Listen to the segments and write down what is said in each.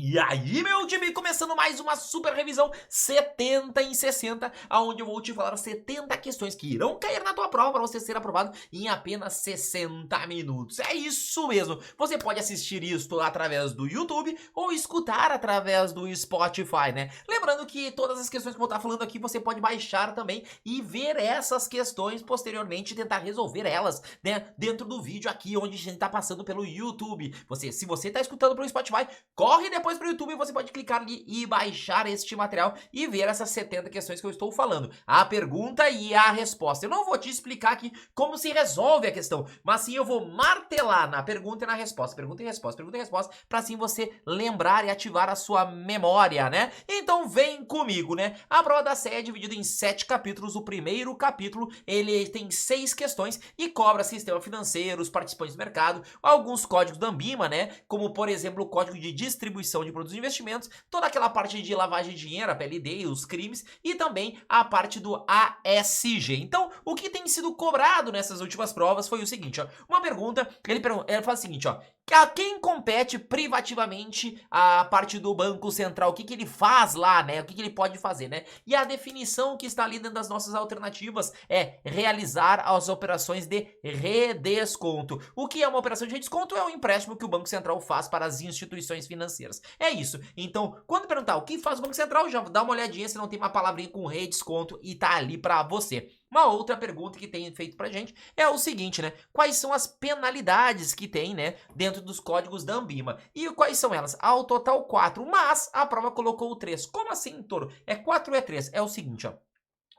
E aí, meu time, começando mais uma super revisão 70 em 60, onde eu vou te falar 70 questões que irão cair na tua prova para você ser aprovado em apenas 60 minutos. É isso mesmo, você pode assistir isto através do YouTube ou escutar através do Spotify, né? Lembrando que todas as questões que eu vou estar falando aqui você pode baixar também e ver essas questões posteriormente e tentar resolver elas, né? Dentro do vídeo aqui onde a gente tá passando pelo YouTube. Se você tá escutando pelo Spotify, corre depois para o YouTube, você pode clicar ali e baixar este material e ver essas 70 questões que eu estou falando. A pergunta e a resposta. Eu não vou te explicar aqui como se resolve a questão, mas sim eu vou martelar na pergunta e na resposta. Pergunta e resposta, pergunta e resposta, para assim você lembrar e ativar a sua memória, né? Então vem comigo, né? A prova da CE é dividida em 7 capítulos. O primeiro capítulo, ele tem 6 questões e cobra sistema financeiro, os participantes do mercado, alguns códigos da Anbima, né? Como, por exemplo, o código de distribuição de produtos e investimentos, toda aquela parte de lavagem de dinheiro, a PLD, os crimes e também a parte do ASG. Então, o que tem sido cobrado nessas últimas provas foi o seguinte, ó, uma pergunta, ele fala o seguinte, ó, a quem compete privativamente a parte do Banco Central, o que ele faz lá, né, o que ele pode fazer, né, e a definição que está ali dentro das nossas alternativas é realizar as operações de redesconto. O que é uma operação de redesconto? É um empréstimo que o Banco Central faz para as instituições financeiras. É isso. Então, quando perguntar o que faz o Banco Central, já dá uma olhadinha se não tem uma palavrinha com redesconto e tá ali para você. Uma outra pergunta que tem feito pra gente é o seguinte, né? Quais são as penalidades que tem, né, dentro dos códigos da Anbima? E quais são elas? Ao total 4, mas a prova colocou 3. Como assim, Toro? É 4 ou é 3? É o seguinte, ó.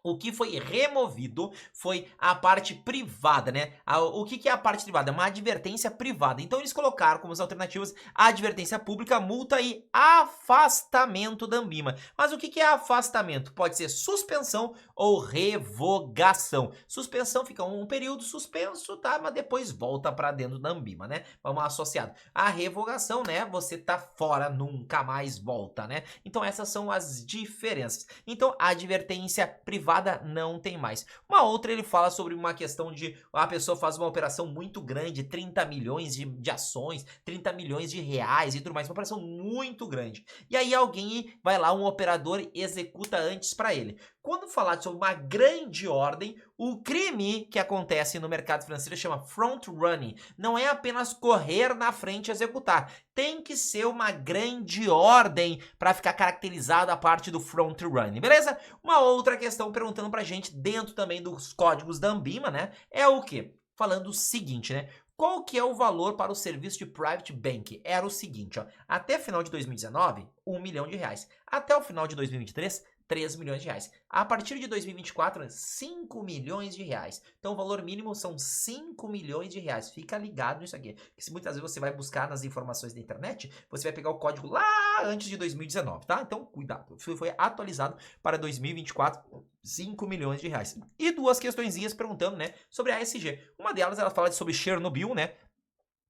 O que foi removido foi a parte privada, né? O que é a parte privada? É uma advertência privada. Então eles colocaram como as alternativas a advertência pública, multa e afastamento da Anbima. Mas o que é afastamento? Pode ser suspensão ou revogação. Suspensão fica um período suspenso, tá? Mas depois volta para dentro da Anbima, né? Vamos associado. A revogação, né? Você tá fora, nunca mais volta, né? Então essas são as diferenças. Então a advertência privada não tem mais. Uma outra ele fala sobre uma questão de a pessoa faz uma operação muito grande, 30 milhões de ações, 30 milhões de reais e tudo mais, uma operação muito grande. E aí alguém vai lá, um operador executa antes para ele. Quando falar sobre uma grande ordem, o crime que acontece no mercado financeiro chama front running. Não é apenas correr na frente e executar. Tem que ser uma grande ordem para ficar caracterizada a parte do front running, beleza? Uma outra questão perguntando pra gente, dentro também dos códigos da Anbima, né? É o quê? Falando o seguinte, né? Qual que é o valor para o serviço de private bank? Era o seguinte, ó. Até final de 2019, R$ 1 milhão. Até o final de 2023, 3 milhões de reais. A partir de 2024, 5 milhões de reais. Então o valor mínimo são 5 milhões de reais. Fica ligado nisso aqui. Porque se muitas vezes você vai buscar nas informações da internet, você vai pegar o código lá antes de 2019, tá? Então cuidado. Foi atualizado para 2024, 5 milhões de reais. E duas questõezinhas perguntando, né, sobre a ESG. Uma delas, ela fala sobre Chernobyl, né?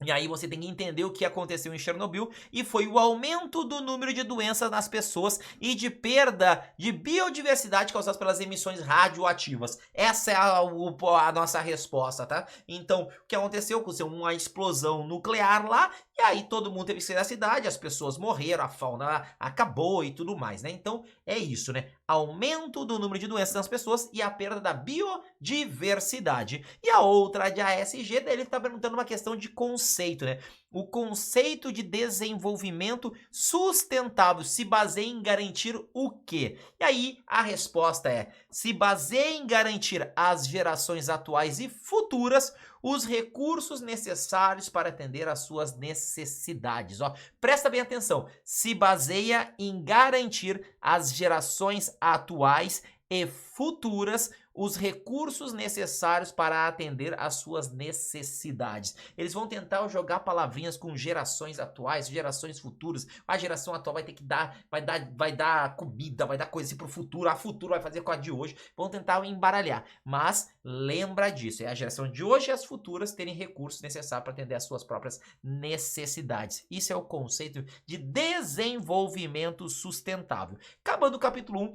E aí você tem que entender o que aconteceu em Chernobyl e foi o aumento do número de doenças nas pessoas e de perda de biodiversidade causadas pelas emissões radioativas. Essa é a nossa resposta, tá? Então, o que aconteceu? Aconteceu uma explosão nuclear lá e aí todo mundo teve que sair da cidade, as pessoas morreram, a fauna acabou e tudo mais, né? Então, é isso, né? Aumento do número de doenças nas pessoas e a perda da biodiversidade. E a outra de ASG, dele está perguntando uma questão de conceito, né? O conceito de desenvolvimento sustentável se baseia em garantir o quê? E aí a resposta é: se baseia em garantir às gerações atuais e futuras os recursos necessários para atender às suas necessidades. Ó, presta bem atenção. Se baseia em garantir às gerações atuais e futuras os recursos necessários para atender às suas necessidades. Eles vão tentar jogar palavrinhas com gerações atuais, gerações futuras. A geração atual vai ter que vai dar comida, vai dar coisa assim pro futuro. A futuro vai fazer com a de hoje. Vão tentar embaralhar. Mas lembra disso, é a geração de hoje e as futuras terem recursos necessários para atender às suas próprias necessidades. Isso é o conceito de desenvolvimento sustentável. Acabando o capítulo 1,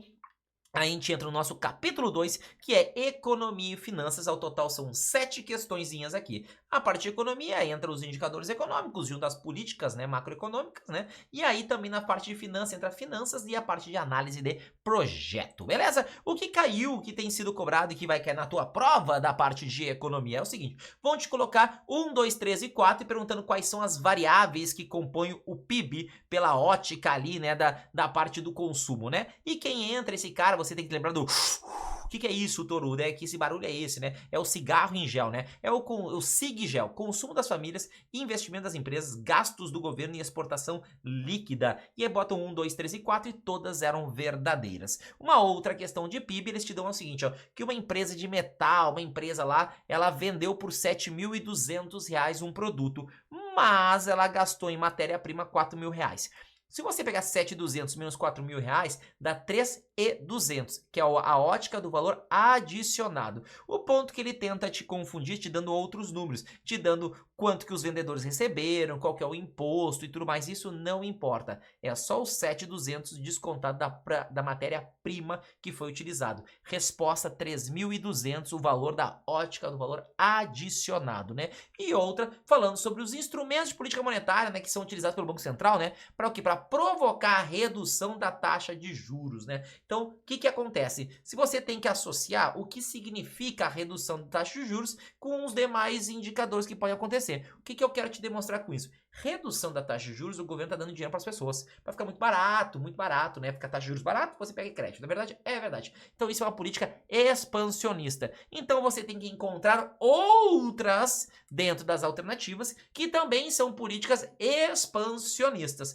a gente entra no nosso capítulo 2, que é economia e finanças. Ao total são 7 questõezinhas aqui. A parte de economia entra os indicadores econômicos, junto às políticas, né, macroeconômicas, né? E aí também na parte de finanças entra finanças e a parte de análise de projeto, beleza? O que caiu, o que tem sido cobrado e que vai cair na tua prova da parte de economia é o seguinte: vão te colocar 1, 2, 3 e 4 e perguntando quais são as variáveis que compõem o PIB pela ótica ali, né, da parte do consumo, né? E quem entra, esse cara, você tem que lembrar do... O que é isso, Toru? É que esse barulho é esse, né? É o cigarro em gel, né? É o CIG-gel, consumo das famílias, investimento das empresas, gastos do governo e exportação líquida. E aí botam 1, 2, 3 e 4 e todas eram verdadeiras. Uma outra questão de PIB, eles te dão o seguinte, ó, que uma empresa de metal, uma empresa lá, ela vendeu por R$ 7.200 um produto, mas ela gastou em matéria-prima R$ 4.000. Se você pegar 7.200 menos 4.000 reais, dá 3.200, que é a ótica do valor adicionado. O ponto que ele tenta te confundir, te dando outros números, te dando quanto que os vendedores receberam, qual que é o imposto e tudo mais, isso não importa. É só os 7.200 descontado da matéria-prima que foi utilizado. Resposta 3.200, o valor da ótica do valor adicionado, né? E outra, falando sobre os instrumentos de política monetária, né, que são utilizados pelo Banco Central, né? Para o quê? Para provocar a redução da taxa de juros, né? Então, o que acontece? Se você tem que associar o que significa a redução da taxa de juros com os demais indicadores que podem acontecer. O que eu quero te demonstrar com isso? Redução da taxa de juros, o governo está dando dinheiro para as pessoas. Vai ficar muito barato, né? Fica a taxa de juros barato, você pega crédito. Na verdade, é verdade. Então, isso é uma política expansionista. Então, você tem que encontrar outras dentro das alternativas que também são políticas expansionistas.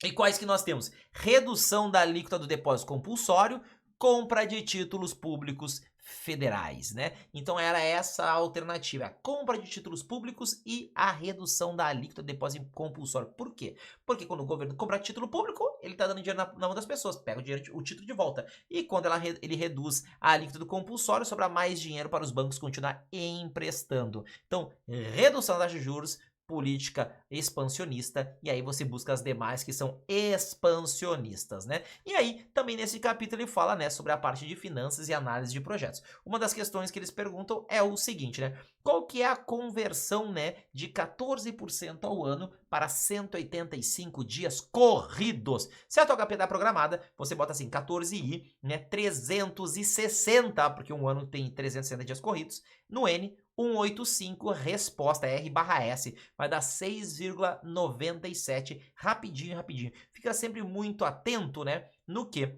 E quais que nós temos? Redução da alíquota do depósito compulsório, compra de títulos públicos federais, né? Então era essa a alternativa, a compra de títulos públicos e a redução da alíquota do depósito compulsório. Por quê? Porque quando o governo compra título público, ele tá dando dinheiro na mão das pessoas, pega o título de volta. E quando ele reduz a alíquota do compulsório, sobra mais dinheiro para os bancos continuar emprestando. Então, redução da taxa de juros, política expansionista, e aí você busca as demais que são expansionistas, né? E aí, também nesse capítulo ele fala, né, sobre a parte de finanças e análise de projetos. Uma das questões que eles perguntam é o seguinte, né? Qual que é a conversão, né, de 14% ao ano para 185 dias corridos? Se a tua HP dá programada, você bota assim, 14i, né, 360, porque um ano tem 360 dias corridos, no N, 185, resposta R/S, vai dar 6,97, rapidinho. Fica sempre muito atento, né, no que?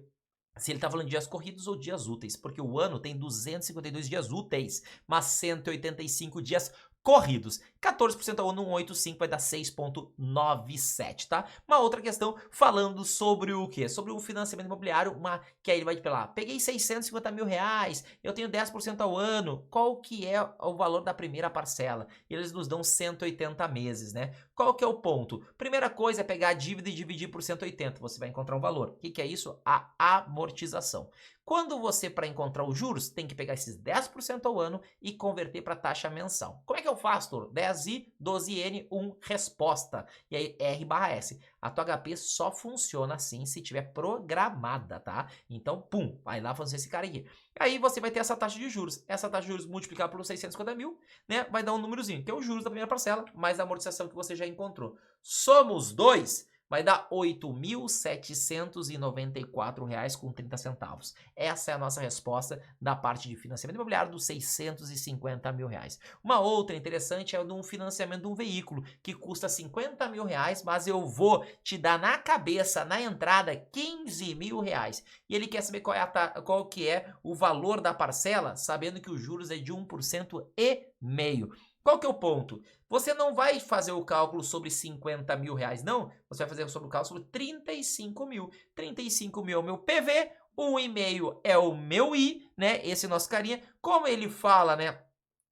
Se ele tá falando de dias corridos ou dias úteis, porque o ano tem 252 dias úteis, mas 185 dias corridos. 14% ao ano, 185 vai dar 6,97, tá? Uma outra questão falando sobre o quê? Sobre o financiamento imobiliário, que aí ele vai te falar, peguei 650 mil reais, eu tenho 10% ao ano, qual que é o valor da primeira parcela? E eles nos dão 180 meses, né? Qual que é o ponto? Primeira coisa é pegar a dívida e dividir por 180, você vai encontrar um valor. O que é isso? A amortização. Quando você, para encontrar os juros, tem que pegar esses 10% ao ano e converter para taxa mensal. Como é que eu faço, Toro? 10i, 12n, 1, resposta. E aí, R/S. A tua HP só funciona assim se tiver programada, tá? Então, pum, vai lá fazer esse cara aqui. Aí você vai ter essa taxa de juros. Essa taxa de juros multiplicada por 650 mil, né? Vai dar um númerozinho, que é o juros da primeira parcela, mais a amortização que você já encontrou. Somos 2. Vai dar R$ 8.794,30. Essa é a nossa resposta da parte de financiamento imobiliário dos 650 mil reais. Uma outra interessante é de um financiamento de um veículo que custa 50 mil reais, mas eu vou te dar na cabeça, na entrada, 15 mil reais. E ele quer saber qual que é o valor da parcela, sabendo que os juros é de 1,5%. Qual que é o ponto? Você não vai fazer o cálculo sobre 50 mil reais, não. Você vai fazer sobre o cálculo sobre 35 mil. 35 mil é o meu PV, 1,5 é o meu I, né? Esse nosso carinha. Como ele fala, né?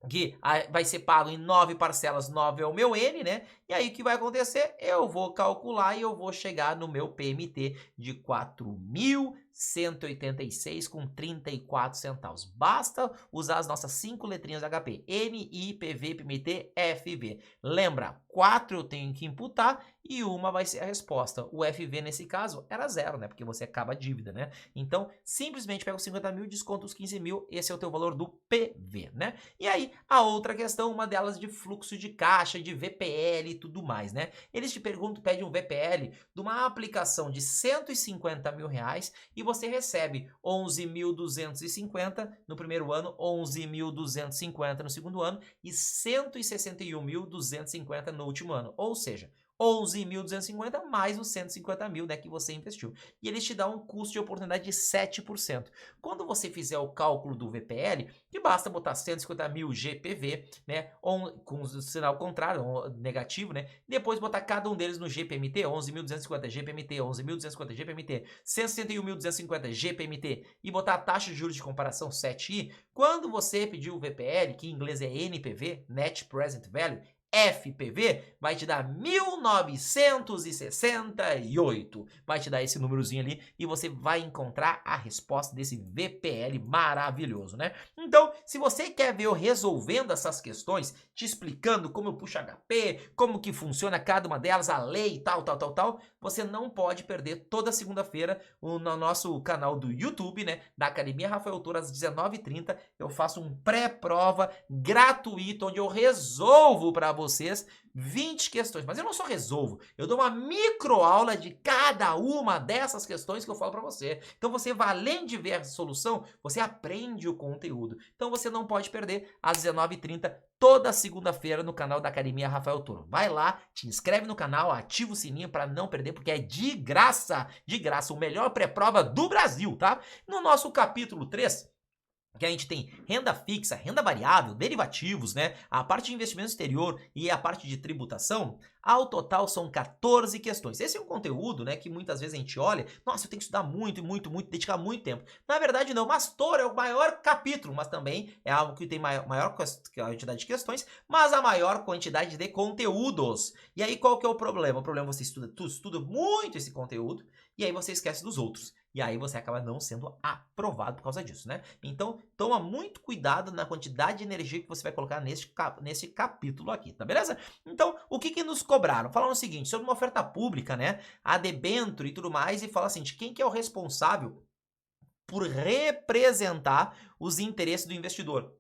Que vai ser pago em 9 parcelas, 9 é o meu N, né? E aí o que vai acontecer? Eu vou calcular e eu vou chegar no meu PMT de R$ 1.186,34. Basta usar as nossas 5 letrinhas HP, NIPV, PMT, FV. Lembra, 4 eu tenho que imputar e uma vai ser a resposta. O FV nesse caso era 0, né? Porque você acaba a dívida, né? Então, simplesmente pega os 50 mil, desconta os 15 mil, esse é o teu valor do PV, né? E aí, a outra questão, uma delas de fluxo de caixa, de VPL e tudo mais, né? Eles te perguntam, pedem um VPL de uma aplicação de 150 mil reais e você recebe 11.250 no primeiro ano, 11.250 no segundo ano e 161.250 no último ano. Ou seja, 11.250 mais os 150 mil, né, que você investiu. E eles te dão um custo de oportunidade de 7%. Quando você fizer o cálculo do VPL, que basta botar 150 mil GPV, né, com o sinal contrário, negativo, né, depois botar cada um deles no GPMT, 11.250 GPMT, 11.250 GPMT, 161.250 GPMT e botar a taxa de juros de comparação 7i, quando você pedir o VPL, que em inglês é NPV, Net Present Value, FPV, vai te dar 1968. Vai te dar esse númerozinho ali e você vai encontrar a resposta desse VPL maravilhoso, né? Então, se você quer ver eu resolvendo essas questões, te explicando como eu puxo HP, como que funciona cada uma delas, a lei, tal, você não pode perder toda segunda-feira no nosso canal do YouTube, né? Da Academia Rafael Toro, às 19h30, eu faço um pré-prova gratuito, onde eu resolvo para vocês 20 questões, mas eu não só resolvo, eu dou uma microaula de cada uma dessas questões que eu falo para você. Então você vai, além de ver a solução, você aprende o conteúdo. Então você não pode perder às 19h30 toda segunda-feira no canal da Academia Rafael Toro. Vai lá, te inscreve no canal, ativa o sininho para não perder, porque é de graça, o melhor pré-prova do Brasil, tá? No nosso capítulo 3, que a gente tem renda fixa, renda variável, derivativos, né? A parte de investimento exterior e a parte de tributação, ao total são 14 questões. Esse é um conteúdo, né, que muitas vezes a gente olha, nossa, eu tenho que estudar muito, dedicar muito tempo. Na verdade não, Mastor é o maior capítulo, mas também é algo que tem maior quantidade de questões, mas a maior quantidade de conteúdos. E aí qual que é o problema? O problema é que você estuda muito esse conteúdo e aí você esquece dos outros. E aí você acaba não sendo aprovado por causa disso, né? Então, toma muito cuidado na quantidade de energia que você vai colocar nesse capítulo aqui, tá beleza? Então, o que nos cobraram? Falaram o seguinte, sobre uma oferta pública, né? A debênture e tudo mais, e fala assim, de quem que é o responsável por representar os interesses do investidor.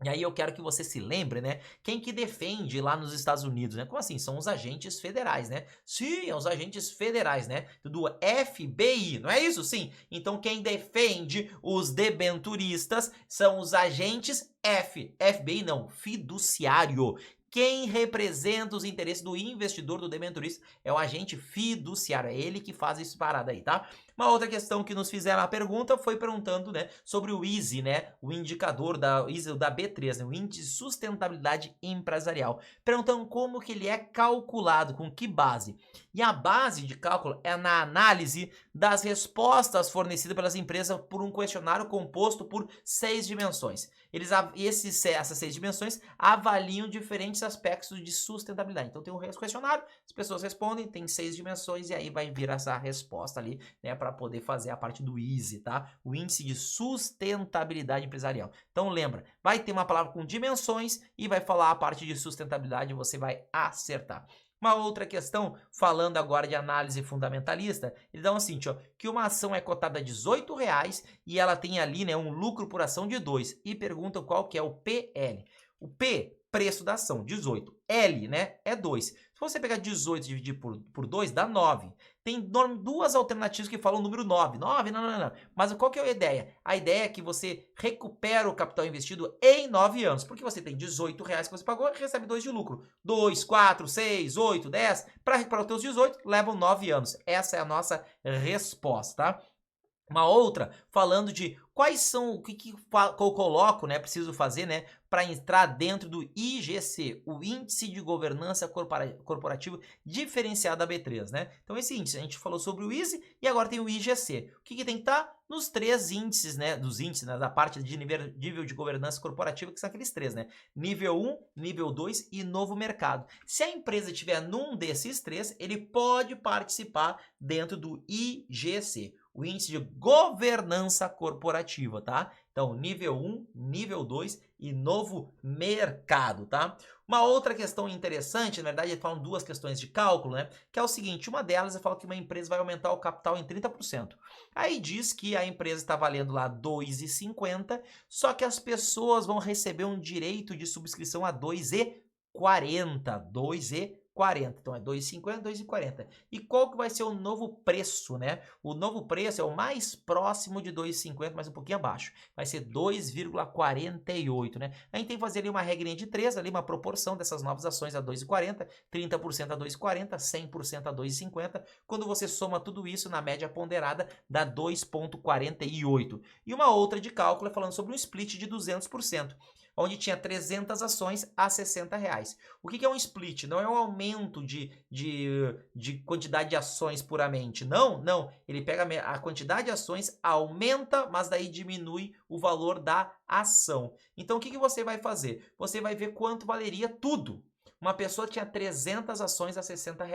E aí eu quero que você se lembre, né, quem que defende lá nos Estados Unidos, né? Como assim? São os agentes federais, né? Sim, é os agentes federais, né? Do FBI, não é isso? Sim. Então quem defende os debenturistas são os agentes FBI não, fiduciário. Quem representa os interesses do investidor, do debenturista, é o agente fiduciário, é ele que faz essa parada aí, tá? Uma outra questão que nos fizeram a pergunta foi perguntando, né, sobre o ISE, né, o indicador da B3, né, o Índice de Sustentabilidade Empresarial. Perguntando como que ele é calculado, com que base. E a base de cálculo é na análise das respostas fornecidas pelas empresas por um questionário composto por 6 dimensões. Essas 6 dimensões avaliam diferentes aspectos de sustentabilidade. Então tem um questionário, as pessoas respondem, tem 6 dimensões e aí vai vir essa resposta ali, né, para poder fazer a parte do ISE, tá? O Índice de Sustentabilidade Empresarial. Então lembra, vai ter uma palavra com dimensões e vai falar a parte de sustentabilidade e você vai acertar. Uma outra questão, falando agora de análise fundamentalista, eles dão o seguinte, ó, que uma ação é cotada a R$18 e ela tem ali, né, um lucro por ação de 2 e perguntam qual que é o PL. O P, preço da ação, 18. L, né, é 2. Se você pegar 18 e dividir por 2, dá 9. Tem duas alternativas que falam o número 9. 9, não. Mas qual que é a ideia? A ideia é que você recupera o capital investido em 9 anos. Porque você tem R$18 que você pagou e recebe 2 de lucro. 2, 4, 6, 8, 10. Para recuperar os teus 18, levam 9 anos. Essa é a nossa resposta, tá? Uma outra, falando de quais são, o que eu coloco, né, preciso fazer, né, para entrar dentro do IGC, o Índice de Governança Corporativa Diferenciado da B3, né? Então esse índice, a gente falou sobre o ISE e agora tem o IGC. O que tem que estar? Nos 3 índices, né, dos índices, né, da parte de nível de governança corporativa, que são aqueles 3, né? Nível 1, nível 2 e novo mercado. Se a empresa estiver num desses 3, ele pode participar dentro do IGC. o índice de governança corporativa, tá? Então, nível 1, nível 2 e novo mercado, tá? Uma outra questão interessante, na verdade, falam duas questões de cálculo, né? Que é o seguinte, uma delas fala que uma empresa vai aumentar o capital em 30%. Aí diz que a empresa está valendo lá R$ 2,50, só que as pessoas vão receber um direito de subscrição a R$ 2,40. Então é 2,50, 2,40. E qual que vai ser o novo preço, né? O novo preço é o mais próximo de 2,50, mas um pouquinho abaixo. Vai ser 2,48, né? A gente tem que fazer ali uma regrinha de 3, ali uma proporção dessas novas ações a 2,40, 30% a 2,40, 100% a 2,50. Quando você soma tudo isso, na média ponderada, dá 2,48. E uma outra de cálculo é falando sobre um split de 200%. Onde tinha 300 ações a R$ 60. O que é um split? Não é um aumento de quantidade de ações puramente. Não. Ele pega a quantidade de ações, aumenta, mas daí diminui o valor da ação. Então, o que você vai fazer? Você vai ver quanto valeria tudo. Uma pessoa tinha 300 ações a R$ 60.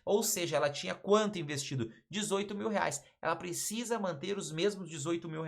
Ou seja, ela tinha quanto investido? R$ 18 mil. Ela precisa manter os mesmos R$ 18 mil.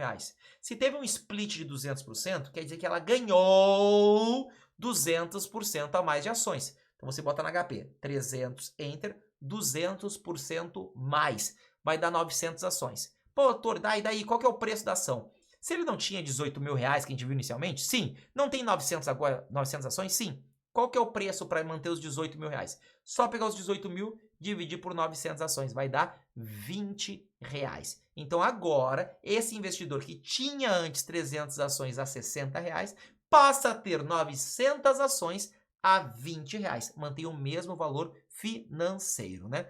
Se teve um split de 200%, quer dizer que ela ganhou 200% a mais de ações. Então você bota na HP, 300, Enter, 200% mais. Vai dar 900 ações. Pô, doutor, daí qual que é o preço da ação? Se ele não tinha 18 mil reais que a gente viu inicialmente, sim. Não tem 900 agora, 900 ações? Sim. Qual que é o preço para manter os 18 mil reais? Só pegar os 18 mil, dividir por 900 ações, vai dar 20 reais. Então agora, esse investidor que tinha antes 300 ações a 60 reais, passa a ter 900 ações a 20 reais. Mantém o mesmo valor financeiro, né?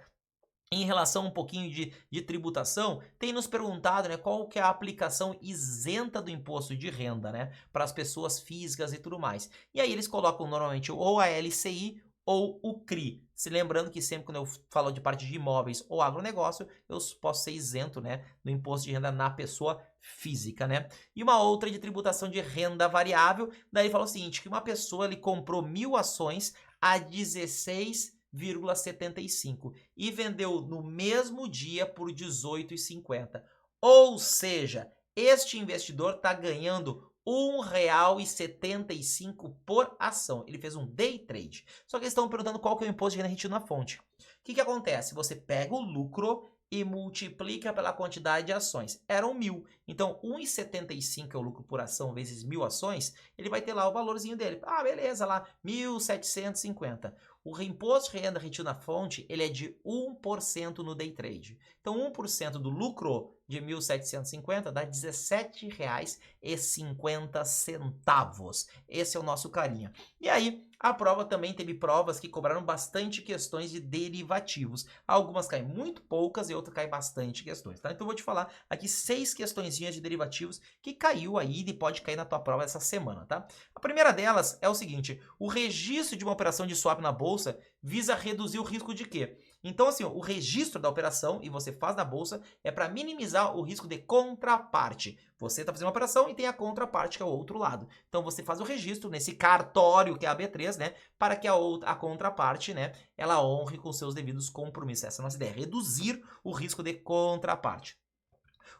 Em relação a um pouquinho de tributação, tem nos perguntado, né, qual que é a aplicação isenta do imposto de renda, né, para as pessoas físicas e tudo mais. E aí eles colocam normalmente ou a LCI ou o CRI. Se lembrando que sempre quando eu falo de parte de imóveis ou agronegócio, eu posso ser isento, né, do imposto de renda na pessoa física, né. E uma outra de tributação de renda variável, daí fala o seguinte, que uma pessoa ele comprou 1.000 ações a 16,75 e vendeu no mesmo dia por R$18,50. Ou seja, este investidor está ganhando R$1,75 por ação. Ele fez um day trade. Só que eles estão perguntando qual que é o imposto de renda retido na fonte. O que acontece? Você pega o lucro e multiplica pela quantidade de ações. Eram 1.000. Então, 1,75 é o lucro por ação vezes 1.000 ações, ele vai ter lá o valorzinho dele. Ah, beleza, lá, 1.750. O imposto de renda retido na fonte, ele é de 1% no day trade. Então, 1% do lucro de 1.750 dá R$17,50. Esse é o nosso carinha. E aí, a prova também teve provas que cobraram bastante questões de derivativos. Algumas caem muito poucas e outras caem bastante questões, tá? Então, eu vou te falar aqui 6 questõezinhas de derivativos que caiu aí e pode cair na tua prova essa semana, tá? A primeira delas é o seguinte, o registro de uma operação de swap na bolsa visa reduzir o risco de quê? Então, assim, o registro da operação, e você faz na bolsa, é para minimizar o risco de contraparte. Você está fazendo uma operação e tem a contraparte, que é o outro lado. Então, você faz o registro nesse cartório, que é a B3, né? Para que a contraparte, né? Ela honre com seus devidos compromissos. Essa é a nossa ideia, reduzir o risco de contraparte.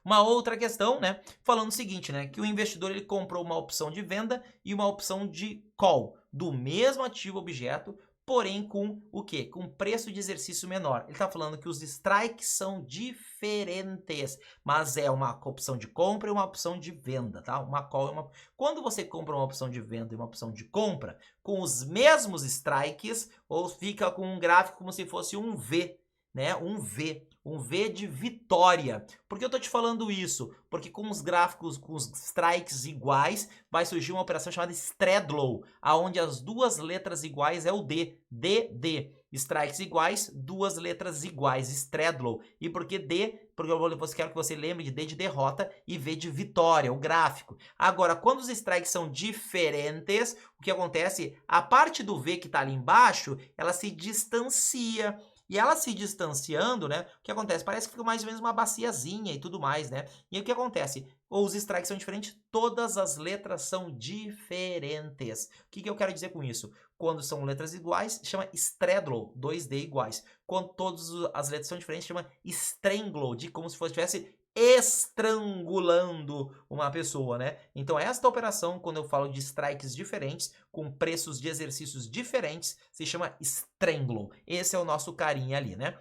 Uma outra questão, né, falando o seguinte, né, que o investidor ele comprou uma opção de venda e uma opção de call do mesmo ativo objeto, porém com o quê? Com preço de exercício menor. Ele está falando que os strikes são diferentes, mas é uma opção de compra e uma opção de venda, tá? Uma call é uma... Quando você compra uma opção de venda e uma opção de compra, com os mesmos strikes, ou fica com um gráfico como se fosse um V, né? Um V de vitória. Por que eu tô te falando isso? Porque com os gráficos, com os strikes iguais, vai surgir uma operação chamada Straddle, aonde as duas letras iguais é o D, DD. Strikes iguais, duas letras iguais, Straddle. E por que D? Porque eu quero que você lembre de D de derrota e V de vitória, o gráfico. Agora, quando os strikes são diferentes, o que acontece? A parte do V que está ali embaixo, ela se distancia. E ela se distanciando, né? O que acontece? Parece que fica mais ou menos uma baciazinha e tudo mais, né? E aí o que acontece? Os strikes são diferentes, todas as letras são diferentes. O que eu quero dizer com isso? Quando são letras iguais, chama Straddle, 2D iguais. Quando todas as letras são diferentes, chama Strangle, de como se tivesse estrangulando uma pessoa, né? Então esta operação, quando eu falo de strikes diferentes, com preços de exercícios diferentes, se chama Strangle. Esse é o nosso carinha ali, né?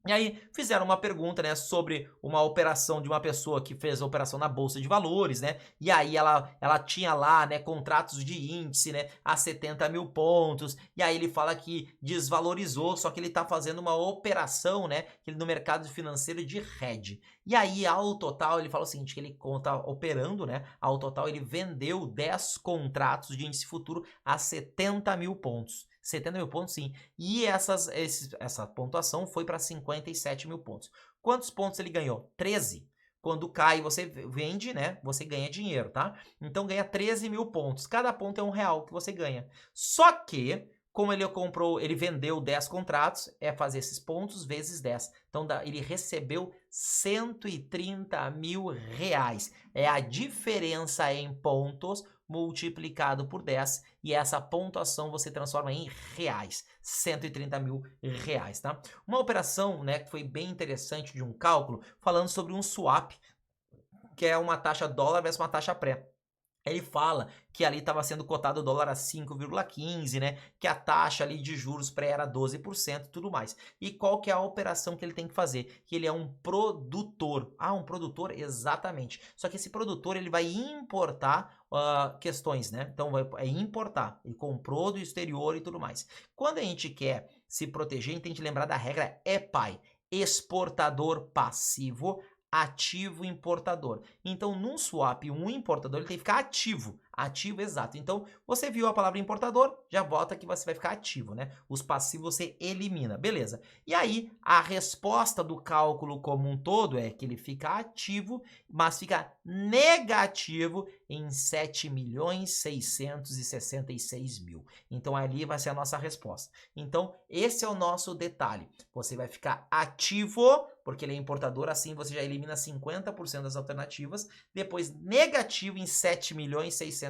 E aí fizeram uma pergunta, né, sobre uma operação de uma pessoa que fez a operação na Bolsa de Valores, né, e aí ela tinha lá, né, contratos de índice, né, a 70 mil pontos, e aí ele fala que desvalorizou, só que ele tá fazendo uma operação, né, no mercado financeiro de hedge. E aí, ao total, ele fala o seguinte, que ele tá operando, né, ao total ele vendeu 10 contratos de índice futuro a 70 mil pontos. 70 mil pontos, sim. E essa pontuação foi para 57 mil pontos. Quantos pontos ele ganhou? 13. Quando cai, você vende, né? Você ganha dinheiro, tá? Então ganha 13 mil pontos. Cada ponto é R$1 que você ganha. Só que, como ele vendeu 10 contratos, é fazer esses pontos vezes 10. Então ele recebeu 130 mil reais. É a diferença em pontos multiplicado por 10 e essa pontuação você transforma em reais, 130 mil reais, tá? Uma operação, né, que foi bem interessante de um cálculo, falando sobre um swap, que é uma taxa dólar versus uma taxa pré. Ele fala que ali estava sendo cotado o dólar a 5,15, né? Que a taxa ali de juros pré era 12% e tudo mais. E qual que é a operação que ele tem que fazer? Que ele é um produtor. Ah, um produtor? Exatamente. Só que esse produtor, ele vai importar questões, né? Então, é importar. Ele comprou do exterior e tudo mais. Quando a gente quer se proteger, a gente tem que lembrar da regra EPAI. Exportador passivo, ativo importador. Então, num swap, um importador ele tem que ficar ativo. Ativo, exato. Então, você viu a palavra importador, já bota que você vai ficar ativo, né? Os passivos você elimina, beleza. E aí, a resposta do cálculo como um todo é que ele fica ativo, mas fica negativo em 7.666.000. Então, ali vai ser a nossa resposta. Então, esse é o nosso detalhe. Você vai ficar ativo, porque ele é importador, assim você já elimina 50% das alternativas. Depois, negativo em 7.666.000.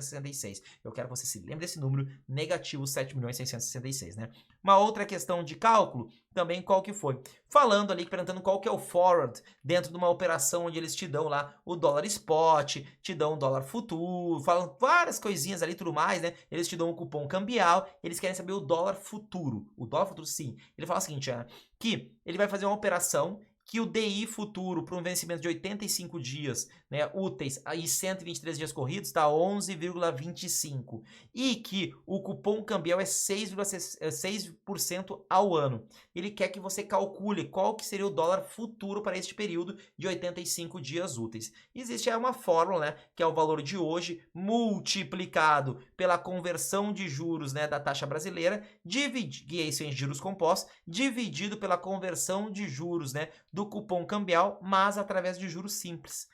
Eu quero que você se lembre desse número, negativo 7.666.000, né? Uma outra questão de cálculo, também qual que foi? Falando ali, perguntando qual que é o forward dentro de uma operação onde eles te dão lá o dólar spot, te dão o dólar futuro, falam várias coisinhas ali e tudo mais, né? Eles te dão um cupom cambial, eles querem saber o dólar futuro. O dólar futuro, sim. Ele fala o seguinte, que ele vai fazer uma operação que o DI futuro para um vencimento de 85 dias, né, úteis e 123 dias corridos está 11,25 e que o cupom cambial é 6% ao ano. Ele quer que você calcule qual que seria o dólar futuro para este período de 85 dias úteis. Existe uma fórmula, né, que é o valor de hoje multiplicado pela conversão de juros, né, da taxa brasileira, que é isso em juros compostos, dividido pela conversão de juros, né, do cupom cambial, mas através de juros simples.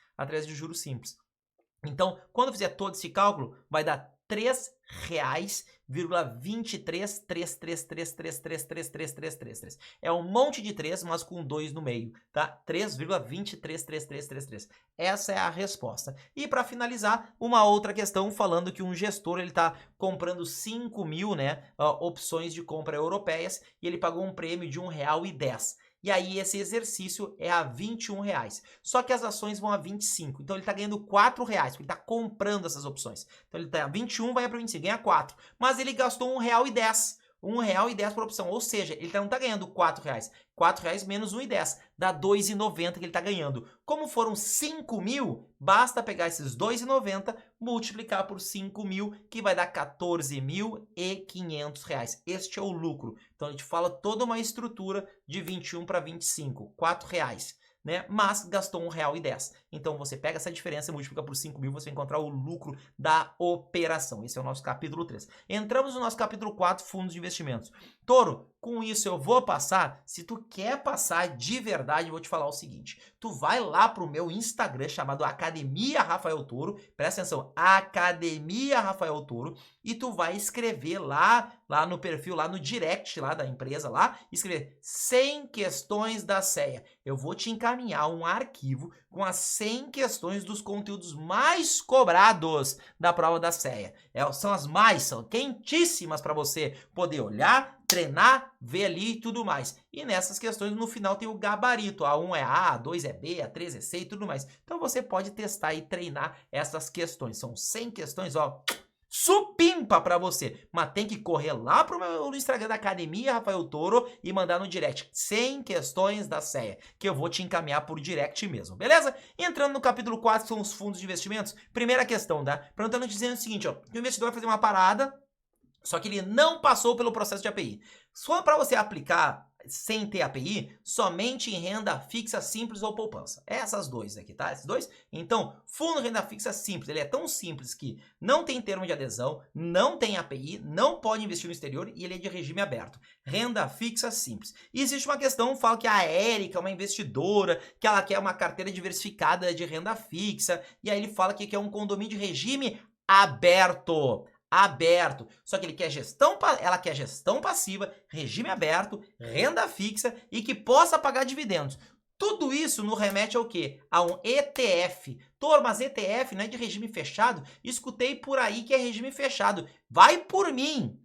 Então, quando fizer todo esse cálculo, vai dar R$3,23333333333. É um monte de 3, mas com 2 no meio, tá? 3,2333333. Essa é a resposta. E para finalizar, uma outra questão falando que um gestor ele tá comprando 5.000, né, opções de compra europeias e ele pagou um prêmio de R$1,10. E aí esse exercício é a R$21. Só que as ações vão a 25. Então ele está ganhando R$4, porque ele está comprando essas opções. Então ele está a 21, vai para 25, ganha 4. Mas ele gastou R$1,10. R$1,10 por opção. Ou seja, ele não está ganhando R$4. R$4 menos R$1,10. Dá R$2,90 que ele está ganhando. Como foram 5.000, basta pegar esses R$2,90, multiplicar por 5.000, que vai dar R$14.500. Este é o lucro. Então a gente fala toda uma estrutura de 21 para 25, R$4. Né? Mas gastou R$1,10. Então você pega essa diferença e multiplica por 5.000, você vai encontrar o lucro da operação. Esse é o nosso capítulo 3. Entramos no nosso capítulo 4, fundos de investimentos. Toro, com isso eu vou passar. Se tu quer passar de verdade, eu vou te falar o seguinte. Tu vai lá pro meu Instagram chamado Academia Rafael Toro. Presta atenção, Academia Rafael Toro. E tu vai escrever lá no perfil, lá no direct lá da empresa, lá, escrever 100 questões da CEA. Eu vou te encaminhar um arquivo com as 100 questões dos conteúdos mais cobrados da prova da CEA. São quentíssimas para você poder olhar, treinar, ver ali e tudo mais. E nessas questões, no final tem o gabarito. A1 é A, A2 é B, A3 é C e tudo mais. Então você pode testar e treinar essas questões. São 100 questões, ó, supimpa pra você. Mas tem que correr lá no Instagram da Academia Rafael Toro e mandar no direct 100 questões da CEA, que eu vou te encaminhar por direct mesmo, beleza? Entrando no capítulo 4, que são os fundos de investimentos. Primeira questão, tá? Perguntando, dizendo o seguinte, ó. O investidor vai fazer uma parada, só que ele não passou pelo processo de API. Só para você aplicar sem ter API, somente em renda fixa simples ou poupança. Essas dois aqui, tá? Esses dois. Então, fundo de renda fixa simples, ele é tão simples que não tem termo de adesão, não tem API, não pode investir no exterior e ele é de regime aberto. Renda fixa simples. E existe uma questão, fala que a Érica é uma investidora, que ela quer uma carteira diversificada de renda fixa, e aí ele fala que quer um condomínio de regime aberto. Só que ela quer gestão passiva, regime aberto, renda fixa e que possa pagar dividendos. Tudo isso no remete ao quê? A um ETF. Tor, mas ETF não é de regime fechado? Escutei por aí que é regime fechado. Vai por mim,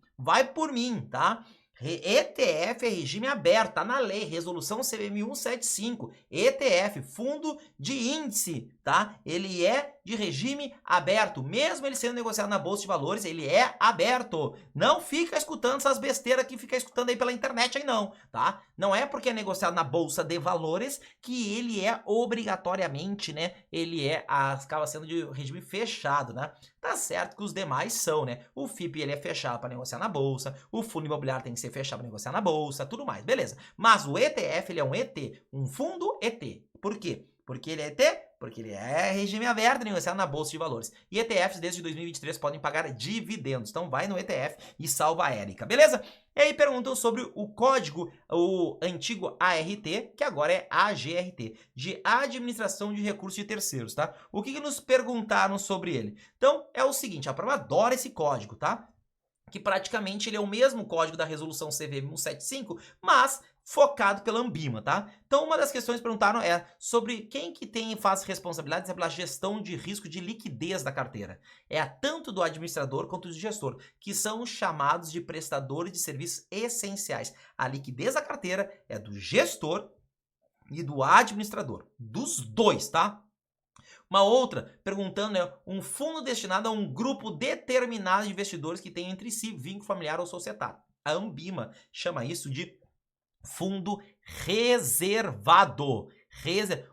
tá? ETF é regime aberto, tá na lei, resolução CVM 175, ETF, fundo de índice, tá? Ele é de regime aberto, mesmo ele sendo negociado na Bolsa de Valores, ele é aberto. Não fica escutando essas besteiras que fica escutando aí pela internet aí não, tá? Não é porque é negociado na Bolsa de Valores que ele é obrigatoriamente, né? Ele acaba sendo de regime fechado, né? Tá certo que os demais são, né? O FIP ele é fechado para negociar na Bolsa, o fundo imobiliário tem que ser fechado para negociar na Bolsa, tudo mais, beleza. Mas o ETF ele é um ET, um fundo ET. Por quê? Porque ele é ET? Porque ele é regime aberto, negociado na Bolsa de Valores. E ETFs desde 2023 podem pagar dividendos. Então vai no ETF e salva a Érica, beleza? E aí perguntam sobre o código, o antigo ART, que agora é AGRT, de Administração de Recursos de Terceiros, tá? O que nos perguntaram sobre ele? Então é o seguinte, a prova adora esse código, tá? Que praticamente ele é o mesmo código da resolução CVM 175, mas focado pela Anbima, tá? Então, uma das questões que perguntaram é sobre quem que faz responsabilidades pela gestão de risco de liquidez da carteira. É tanto do administrador quanto do gestor, que são chamados de prestadores de serviços essenciais. A liquidez da carteira é do gestor e do administrador, dos dois, tá? Uma outra, perguntando, um fundo destinado a um grupo determinado de investidores que tem entre si vínculo familiar ou societário. A Anbima chama isso de fundo reservado.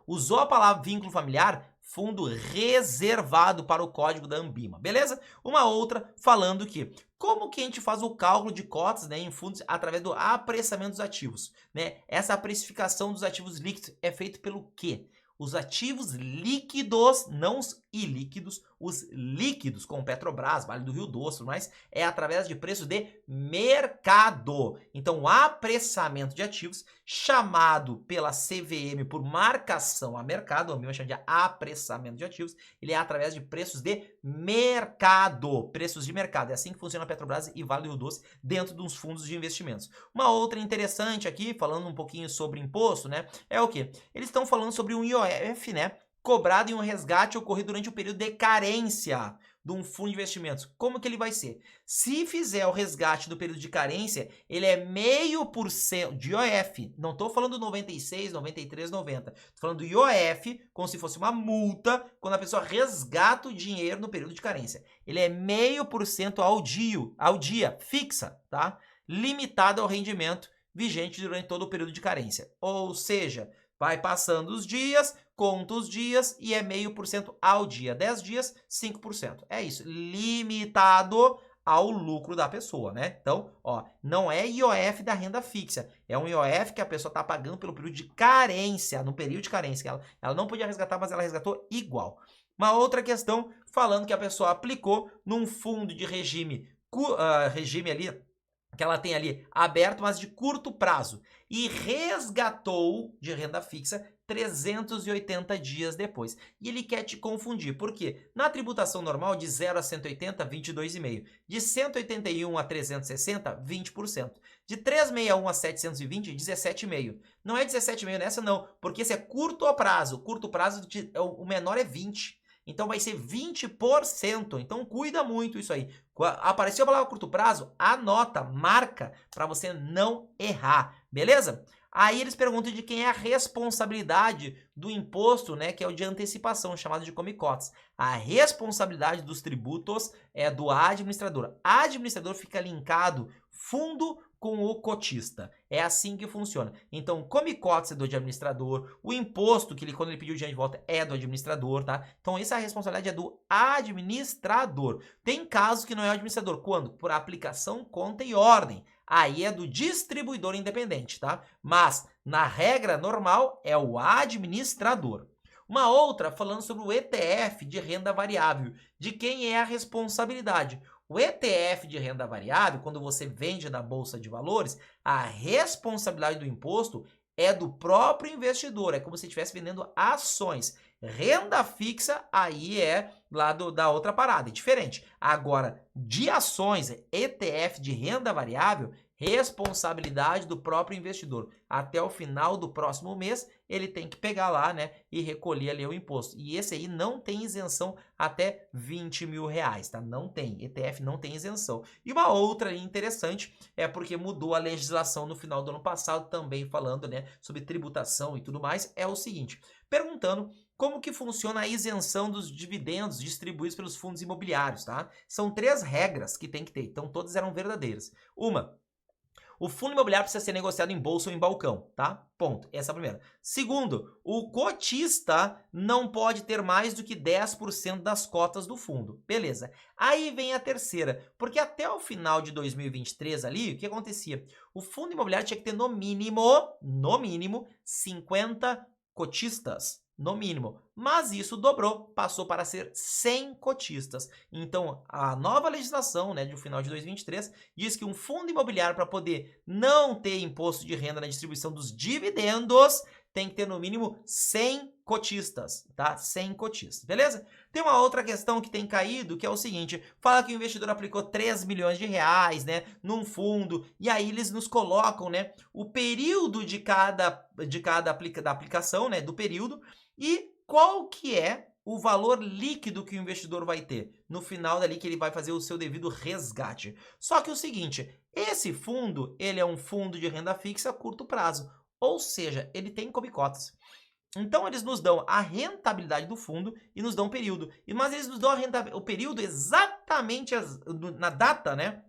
Usou a palavra vínculo familiar, fundo reservado para o código da Anbima, beleza? Uma outra falando que como que a gente faz o cálculo de cotas, né, em fundos através do apressamento dos ativos, né? Essa precificação dos ativos líquidos é feito pelo quê? Os ativos líquidos, não os ilíquidos, os líquidos, como Petrobras, Vale do Rio Doce, mas é através de preço de mercado. Então, o apressamento de ativos, chamado pela CVM por marcação a mercado, a mesma chama de apressamento de ativos, ele é através de preços de mercado. Preços de mercado. É assim que funciona a Petrobras e Vale do Rio Doce dentro dos fundos de investimentos. Uma outra interessante aqui, falando um pouquinho sobre imposto, né? É o quê? Eles estão falando sobre um IOF, né? Cobrado em um resgate ocorrido durante o período de carência de um fundo de investimentos. Como que ele vai ser? Se fizer o resgate do período de carência, ele é 0,5% de IOF. Não estou falando 96, 93, 90. Estou falando do IOF, como se fosse uma multa, quando a pessoa resgata o dinheiro no período de carência. Ele é 0,5% ao dia, fixa, tá? Limitado ao rendimento vigente durante todo o período de carência. Ou seja, vai passando os dias, conta os dias e é 0,5% ao dia. 10 dias, 5%. É isso, limitado ao lucro da pessoa, né? Então, ó, não é IOF da renda fixa, é um IOF que a pessoa está pagando pelo período de carência, no período de carência. Ela não podia resgatar, mas ela resgatou igual. Uma outra questão, falando que a pessoa aplicou num fundo de regime ali, que ela tem ali aberto, mas de curto prazo, e resgatou de renda fixa 380 dias depois. E ele quer te confundir, por quê? Na tributação normal, de 0 a 180, 22,5%. De 181 a 360, 20%. De 361 a 720, 17,5%. Não é 17,5% nessa não, porque esse é curto prazo. Curto prazo, o menor é 20%. Então vai ser 20%. Então cuida muito isso aí. Apareceu a palavra curto prazo, anota, marca para você não errar, beleza? Aí eles perguntam de quem é a responsabilidade do imposto, né, que é o de antecipação, chamado de come-cotas. A responsabilidade dos tributos é do administrador. Administrador fica linkado fundo com o cotista. É assim que funciona. Então, come-cotas é do administrador, o imposto que ele, quando ele pediu o dinheiro de volta, é do administrador, tá? Então, essa responsabilidade é do administrador. Tem casos que não é o administrador. Quando? Por aplicação, conta e ordem. Aí é do distribuidor independente, tá? Mas, na regra normal, é o administrador. Uma outra falando sobre o ETF de renda variável. De quem é a responsabilidade? O ETF de renda variável, quando você vende na Bolsa de Valores, a responsabilidade do imposto é do próprio investidor. É como se estivesse vendendo ações. Renda fixa, aí é lá da outra parada, é diferente. Agora, de ações, ETF de renda variável, responsabilidade do próprio investidor. Até o final do próximo mês, ele tem que pegar lá, né, e recolher ali o imposto. E esse aí não tem isenção até 20 mil reais, tá? Não tem. ETF não tem isenção. E uma outra interessante é porque mudou a legislação no final do ano passado, também falando, né, sobre tributação e tudo mais, é o seguinte, perguntando como que funciona a isenção dos dividendos distribuídos pelos fundos imobiliários, tá? São 3 regras que tem que ter, então todas eram verdadeiras. Uma, o fundo imobiliário precisa ser negociado em bolsa ou em balcão, tá? Ponto. Essa é a primeira. Segundo, o cotista não pode ter mais do que 10% das cotas do fundo. Beleza. Aí vem a terceira, porque até o final de 2023 ali, o que acontecia? O fundo imobiliário tinha que ter no mínimo, 50 cotistas. No mínimo. Mas isso dobrou, passou para ser 100 cotistas. Então, a nova legislação, né, de final de 2023, diz que um fundo imobiliário, para poder não ter imposto de renda na distribuição dos dividendos, tem que ter no mínimo 100 cotistas, tá? 100 cotistas, beleza? Tem uma outra questão que tem caído, que é o seguinte, fala que o investidor aplicou 3 milhões de reais, né, num fundo, e aí eles nos colocam, né, o período da aplicação, né, do período, e qual que é o valor líquido que o investidor vai ter no final dali que ele vai fazer o seu devido resgate. Só que o seguinte, esse fundo, ele é um fundo de renda fixa a curto prazo, ou seja, ele tem come-cotas. Então, eles nos dão a rentabilidade do fundo e nos dão o período. Mas eles nos dão o período exatamente na data, né,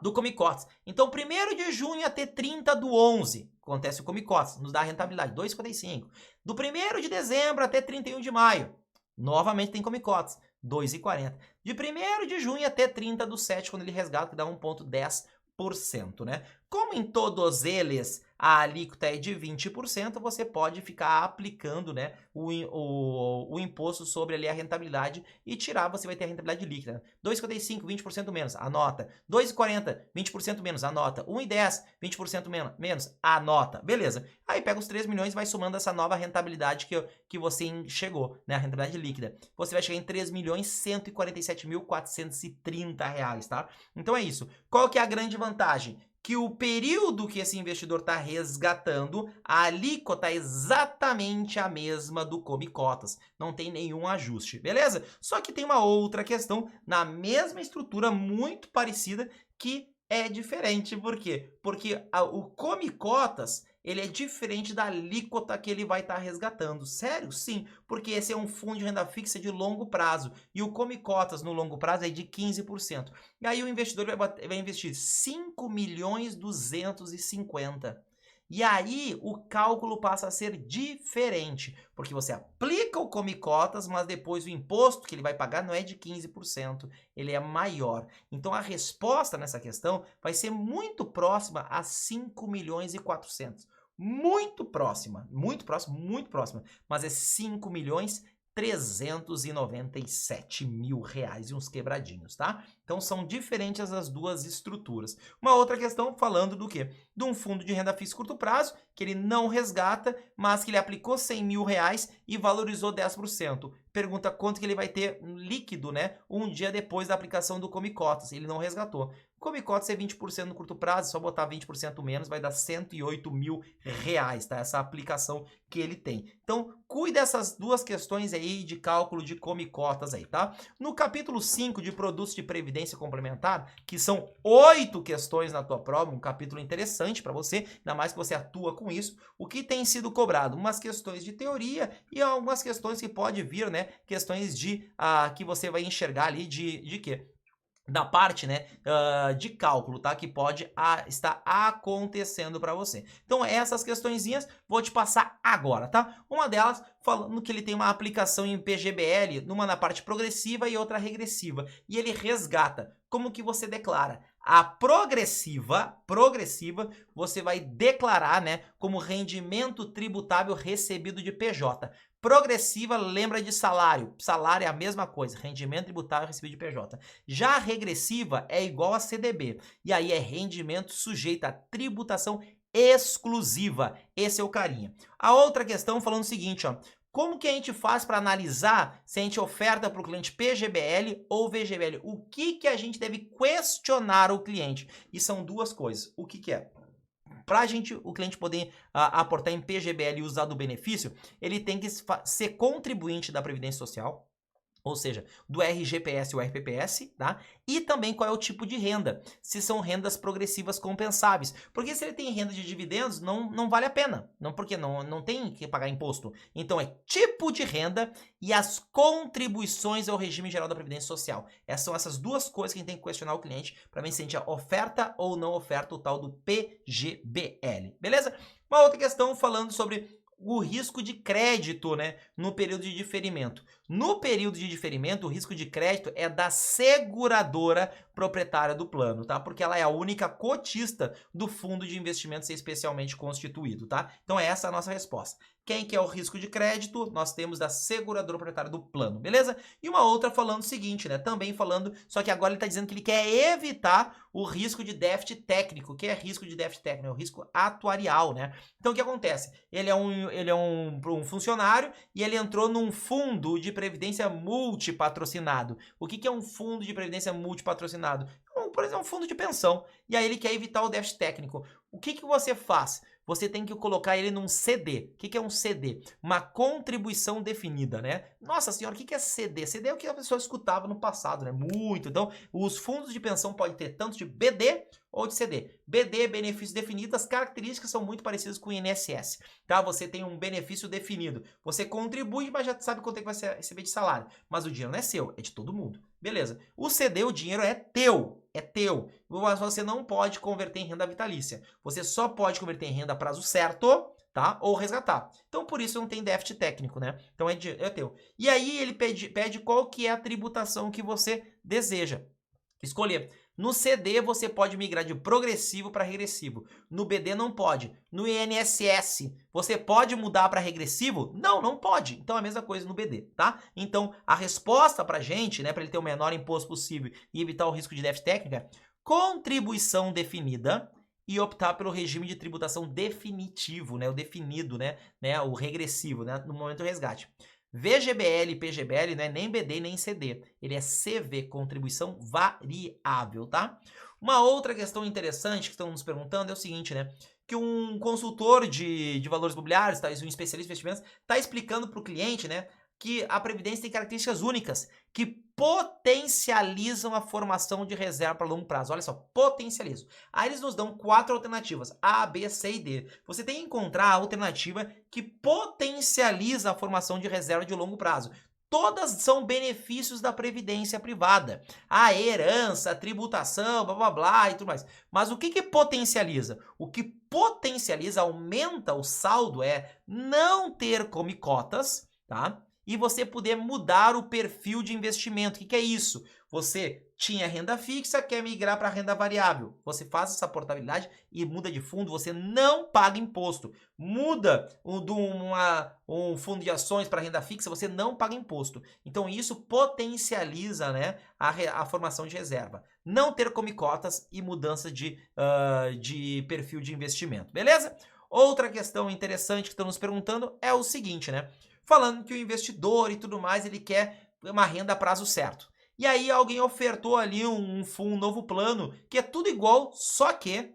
do come-cotas. Então, 1º de junho até 30 do 11, acontece o come-cotas, nos dá a rentabilidade, 2,55. Do 1º de dezembro até 31 de maio, novamente tem come-cotas, 2,40. De 1º de junho até 30 do 7, quando ele resgata, que dá 1,10%, né? Como em todos eles a alíquota é de 20%, você pode ficar aplicando, né, o imposto sobre ali a rentabilidade e tirar, você vai ter a rentabilidade líquida. 2,55, 20% menos, anota. 2,40, 20% menos, anota. 1,10, 20% menos, anota. Beleza. Aí pega os 3 milhões e vai somando essa nova rentabilidade que você chegou, né, a rentabilidade líquida. Você vai chegar em 3.147.430 reais, tá? Então é isso. Qual que é a grande vantagem? Que o período que esse investidor está resgatando, a alíquota é exatamente a mesma do come-cotas. Não tem nenhum ajuste, beleza? Só que tem uma outra questão na mesma estrutura, muito parecida, que é diferente. Por quê? Porque o come-cotas, ele é diferente da alíquota que ele vai estar resgatando. Sério? Sim, porque esse é um fundo de renda fixa de longo prazo. E o come-cotas no longo prazo é de 15%. E aí o investidor vai investir 5.250.000. E aí o cálculo passa a ser diferente, porque você aplica o come-cotas, mas depois o imposto que ele vai pagar não é de 15%, ele é maior. Então a resposta nessa questão vai ser muito próxima a 5.400.000. Muito próxima, mas é 5.397.000 reais e uns quebradinhos, tá? Então são diferentes as duas estruturas. Uma outra questão falando do quê? De um fundo de renda fixa curto prazo, que ele não resgata, mas que ele aplicou 100 mil reais e valorizou 10%. Pergunta quanto que ele vai ter líquido, né? Um dia depois da aplicação do come-cotas. Ele não resgatou. Come-cotas é 20% no curto prazo, só botar 20% menos, vai dar 108 mil reais, tá? Essa aplicação que ele tem. Então, cuide dessas duas questões aí de cálculo de come-cotas aí, tá? No capítulo 5 de produtos de previdência complementar, que são 8 questões na tua prova, um capítulo interessante para você, ainda mais que você atua com isso, o que tem sido cobrado? Umas questões de teoria e algumas questões que pode vir, né? Questões de que você vai enxergar ali de quê? Da parte, né, de cálculo, tá? Que pode estar acontecendo para você. Então, essas questõezinhas vou te passar agora, tá? Uma delas falando que ele tem uma aplicação em PGBL, numa na parte progressiva e outra regressiva. E ele resgata. Como que você declara? A progressiva, você vai declarar, né, como rendimento tributável recebido de PJ. Progressiva lembra de salário. Salário é a mesma coisa, rendimento tributável recebido de PJ. Já a regressiva é igual a CDB. E aí é rendimento sujeito a tributação exclusiva. Esse é o carinha. A outra questão falando o seguinte, ó. Como que a gente faz para analisar se a gente oferta para o cliente PGBL ou VGBL? O que a gente deve questionar o cliente? E são duas coisas. O que é? Para o cliente poder aportar em PGBL e usar do benefício, ele tem que ser contribuinte da Previdência Social, ou seja, do RGPS ou RPPS, tá? E também qual é o tipo de renda, se são rendas progressivas compensáveis. Porque se ele tem renda de dividendos, não vale a pena, porque não tem que pagar imposto. Então é tipo de renda e as contribuições ao regime geral da Previdência Social. São essas duas coisas que a gente tem que questionar o cliente para ver se a gente oferta ou não oferta o tal do PGBL, beleza? Uma outra questão falando sobre o risco de crédito, né, no período de diferimento. No período de diferimento, o risco de crédito é da seguradora proprietária do plano, tá? Porque ela é a única cotista do fundo de investimentos especialmente constituído, tá? Então essa é a nossa resposta. Quem que é o risco de crédito? Nós temos da seguradora proprietária do plano, beleza? E uma outra falando o seguinte, né? Também falando, só que agora ele está dizendo que ele quer evitar o risco de déficit técnico. O que é risco de déficit técnico? É o risco atuarial, né? Então o que acontece? Ele é um funcionário e ele entrou num fundo de previdência multipatrocinado. O que é um fundo de previdência multipatrocinado? Por exemplo, um fundo de pensão. E aí ele quer evitar o déficit técnico. O que você faz? Você tem que colocar ele num CD. O que é um CD? Uma contribuição definida, né? Nossa senhora, o que é CD? CD é o que a pessoa escutava no passado, né? Muito. Então, os fundos de pensão podem ter tanto de BD ou de CD. BD, benefício definido, as características são muito parecidas com o INSS, tá? Você tem um benefício definido. Você contribui, mas já sabe quanto é que vai receber de salário. Mas o dinheiro não é seu, é de todo mundo. Beleza. O CD, o dinheiro é teu. É teu. Mas você não pode converter em renda vitalícia. Você só pode converter em renda a prazo certo, tá? Ou resgatar. Então, por isso não tem déficit técnico, né? Então, é teu. E aí, ele pede qual que é a tributação que você deseja escolher. No CD, você pode migrar de progressivo para regressivo. No BD, não pode. No INSS, você pode mudar para regressivo? Não pode. Então, é a mesma coisa no BD, tá? Então, a resposta para a gente, né, para ele ter o menor imposto possível e evitar o risco de déficit técnico é contribuição definida e optar pelo regime de tributação definitivo, né, o definido, né, o regressivo, né, no momento do resgate. VGBL e PGBL não é nem BD nem CD, ele é CV, contribuição variável, tá? Uma outra questão interessante que estão nos perguntando é o seguinte, né? Que um consultor de valores imobiliários, tá, um especialista em investimentos, está explicando para o cliente, né, que a Previdência tem características únicas que potencializam a formação de reserva para longo prazo. Olha só, potencializam. Aí eles nos dão 4 alternativas, A, B, C e D. Você tem que encontrar a alternativa que potencializa a formação de reserva de longo prazo. Todas são benefícios da previdência privada. A herança, a tributação, blá blá blá e tudo mais. Mas o que potencializa? O que potencializa, aumenta o saldo é não ter come-cotas, tá? E você poder mudar o perfil de investimento. O que é isso? Você tinha renda fixa, quer migrar para renda variável. Você faz essa portabilidade e muda de fundo, você não paga imposto. Muda um fundo de ações para renda fixa, você não paga imposto. Então isso potencializa, né, a formação de reserva. Não ter come-cotas e mudança de perfil de investimento. Beleza? Outra questão interessante que estão nos perguntando é o seguinte, né? Falando que o investidor e tudo mais, ele quer uma renda a prazo certo. E aí alguém ofertou ali um novo plano, que é tudo igual, só que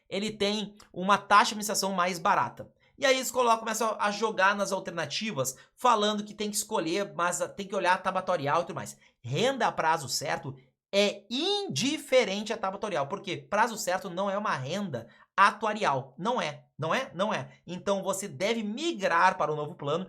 ele tem uma taxa de administração mais barata. E aí eles começam a jogar nas alternativas, falando que tem que escolher, mas tem que olhar a tabatorial e tudo mais. Renda a prazo certo é indiferente à tabatorial, porque prazo certo não é uma renda atuarial. Não é, não é, não é. Então você deve migrar para o novo plano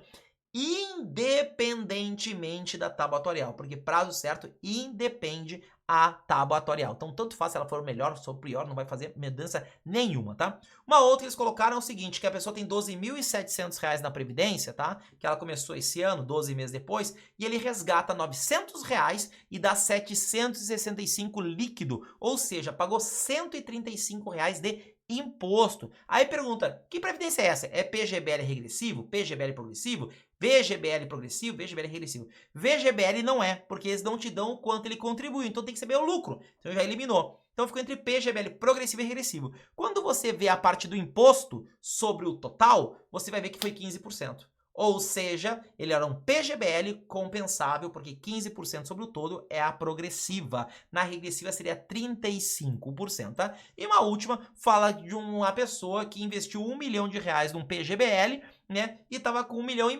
independentemente da tábua atuarial, porque prazo certo independe a tábua atuarial. Então, tanto faz se ela for melhor ou pior, não vai fazer mudança nenhuma, tá? Uma outra que eles colocaram é o seguinte, que a pessoa tem R$12.700 na Previdência, tá? Que ela começou esse ano, 12 meses depois, e ele resgata R$900 e dá 765 líquido, ou seja, pagou R$135 de imposto. Aí pergunta, que previdência é essa? É PGBL regressivo? PGBL progressivo? VGBL progressivo? VGBL regressivo? VGBL não é, porque eles não te dão o quanto ele contribui, então tem que saber o lucro. Então já eliminou. Então ficou entre PGBL progressivo e regressivo. Quando você vê a parte do imposto sobre o total, você vai ver que foi 15%. Ou seja, ele era um PGBL compensável, porque 15% sobre o todo é a progressiva. Na regressiva seria 35%, tá? E uma última fala de uma pessoa que investiu R$1 milhão num PGBL, né? E estava com 1,5 milhão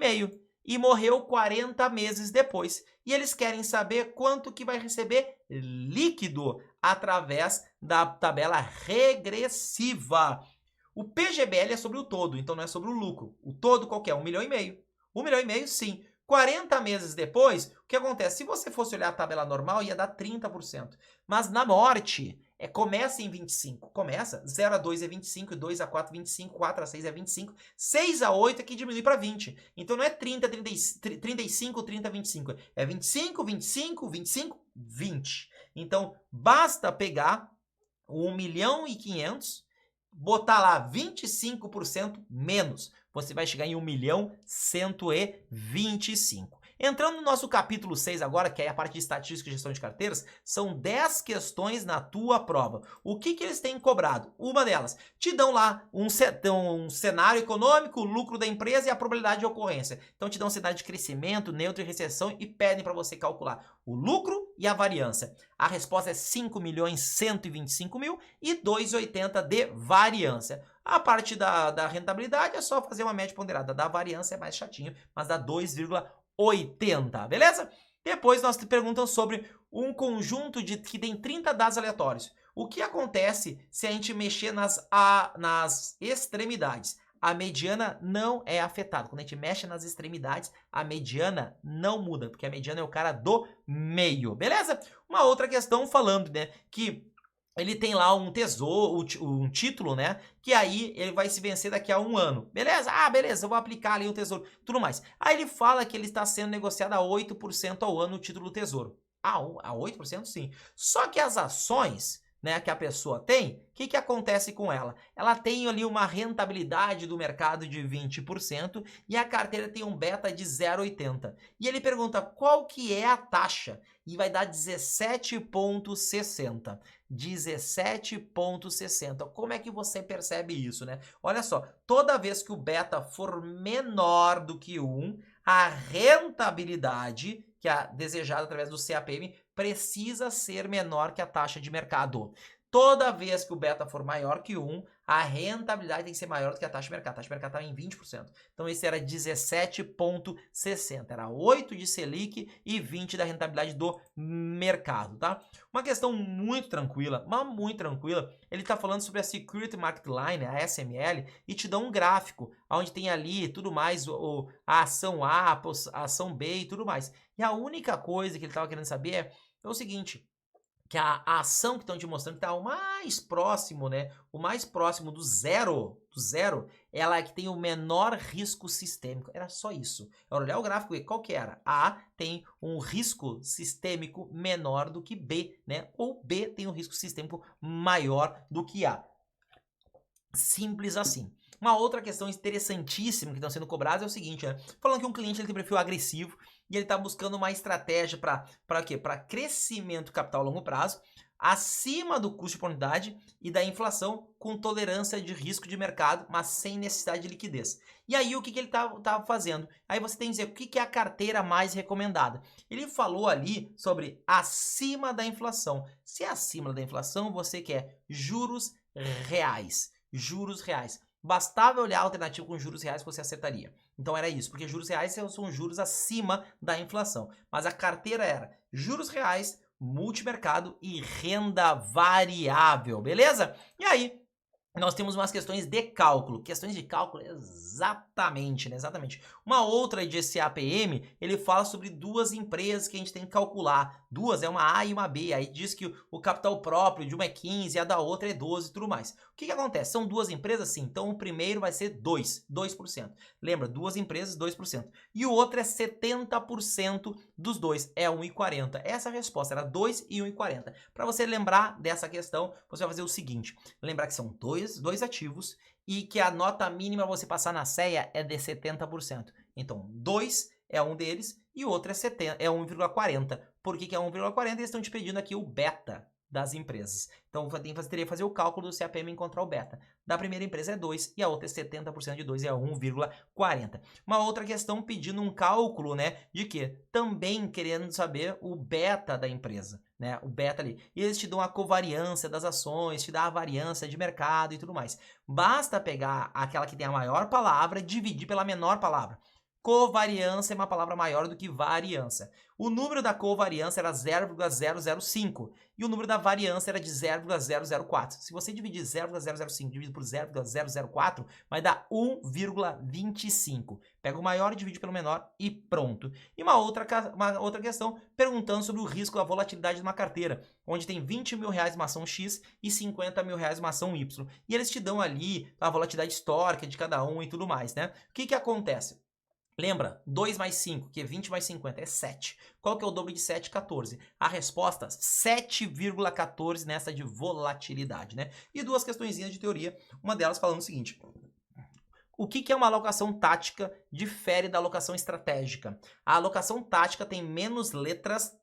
e morreu 40 meses depois. E eles querem saber quanto que vai receber líquido através da tabela regressiva. O PGBL é sobre o todo, então não é sobre o lucro. O todo qual que é? 1,5 milhão. 1,5 milhão, sim. 40 meses depois, o que acontece? Se você fosse olhar a tabela normal, ia dar 30%. Mas na morte, começa em 25. Começa, 0 a 2 é 25, 2 a 4 é 25, 4 a 6 é 25, 6 a 8 é que diminui para 20. Então não é 30, 35, 30, 25. É 25, 25, 25, 20. Então basta pegar o 1,5 milhão, botar lá 25% menos, você vai chegar em 1.125.000. Entrando no nosso capítulo 6 agora, que é a parte de estatística e gestão de carteiras, são 10 questões na tua prova. O que eles têm cobrado? Uma delas, te dão lá um cenário econômico, o lucro da empresa e a probabilidade de ocorrência. Então te dão um cenário de crescimento, neutro e recessão e pedem para você calcular o lucro e a variância. A resposta é 5.125.000 e 2,80 de variância. A parte da rentabilidade é só fazer uma média ponderada. Da variância é mais chatinho, mas dá 2,80, beleza? Depois nós te perguntam sobre um conjunto que tem 30 dados aleatórios. O que acontece se a gente mexer nas extremidades? A mediana não é afetada. Quando a gente mexe nas extremidades, a mediana não muda, porque a mediana é o cara do meio, beleza? Uma outra questão falando, né, que ele tem lá um tesouro, um título, né, que aí ele vai se vencer daqui a 1 ano, beleza? Ah, beleza, eu vou aplicar ali o tesouro, tudo mais. Aí ele fala que ele está sendo negociado a 8% ao ano o título do tesouro. A 8% sim. Só que as ações, né, que a pessoa tem, o que acontece com ela? Ela tem ali uma rentabilidade do mercado de 20% e a carteira tem um beta de 0,80. E ele pergunta qual que é a taxa e vai dar 17,60. 17,60. Como é que você percebe isso, né? Olha só, toda vez que o beta for menor do que 1, a rentabilidade, que é desejada através do CAPM, precisa ser menor que a taxa de mercado. Toda vez que o beta for maior que 1, a rentabilidade tem que ser maior do que a taxa de mercado. A taxa de mercado estava em 20%. Então esse era 17,60. Era 8 de Selic e 20 da rentabilidade do mercado, tá? Uma questão muito tranquila, mas muito tranquila. Ele está falando sobre a Security Market Line, a SML, e te dá um gráfico, onde tem ali tudo mais, a ação A, a ação B e tudo mais. E a única coisa que ele estava querendo saber é o seguinte, que a ação que estão te mostrando que está o mais próximo, né? O mais próximo do zero, ela é que tem o menor risco sistêmico. Era só isso. Agora, olhar o gráfico e qual que era? A tem um risco sistêmico menor do que B, né? Ou B tem um risco sistêmico maior do que A. Simples assim. Uma outra questão interessantíssima que estão sendo cobradas é o seguinte, né? Falando que um cliente ele tem perfil agressivo e ele está buscando uma estratégia para quê? Para crescimento capital a longo prazo, acima do custo de oportunidade e da inflação, com tolerância de risco de mercado, mas sem necessidade de liquidez. E aí o que ele tá fazendo? Aí você tem que dizer o que é a carteira mais recomendada. Ele falou ali sobre acima da inflação. Se é acima da inflação, você quer juros reais. Juros reais. Bastava olhar a alternativa com juros reais que você acertaria. Então era isso, porque juros reais são juros acima da inflação. Mas a carteira era juros reais, multimercado e renda variável, beleza? E aí, nós temos umas questões de cálculo. Questões de cálculo, exatamente, né? Exatamente. Uma outra de CAPM, ele fala sobre duas empresas que a gente tem que calcular. Duas, é uma A e uma B. Aí diz que o capital próprio de uma é 15 e a da outra é 12 e tudo mais. O que que acontece? São duas empresas? Sim. Então o primeiro vai ser 2%. Lembra, duas empresas, 2%. E o outro é 70% dos dois, é 1,40. Essa é a resposta, era 2 e 1,40. Para você lembrar dessa questão, você vai fazer o seguinte. Lembrar que são dois ativos e que a nota mínima você passar na CEA é de 70%. Então, 2 é um deles e o outro é 1,40. Por que é 1,40? Eles estão te pedindo aqui o beta das empresas. Então, teria que fazer o cálculo do CAPM e encontrar o beta. Da primeira empresa é 2 e a outra é 70% de 2 é 1,40. Uma outra questão pedindo um cálculo, né, de quê? Também querendo saber o beta da empresa, né, o beta ali. E eles te dão a covariância das ações, te dá a variância de mercado e tudo mais. Basta pegar aquela que tem a maior palavra e dividir pela menor palavra. Covariância é uma palavra maior do que variância. O número da covariância era 0,005 e o número da variância era de 0,004. Se você dividir 0,005 dividido por 0,004, vai dar 1,25. Pega o maior e divide pelo menor e pronto. E uma outra questão perguntando sobre o risco da volatilidade de uma carteira, onde tem 20 mil reais uma ação X e 50 mil reais uma ação Y. E eles te dão ali a volatilidade histórica de cada um e tudo mais, né? O que que acontece? Lembra, 2 mais 5, que é 20 mais 50, é 7. Qual que é o dobro de 7? 14. A resposta, 7,14 nessa de volatilidade, né? E duas questõezinhas de teoria, uma delas falando o seguinte: o que é uma alocação tática difere da alocação estratégica? A alocação tática tem menos letras,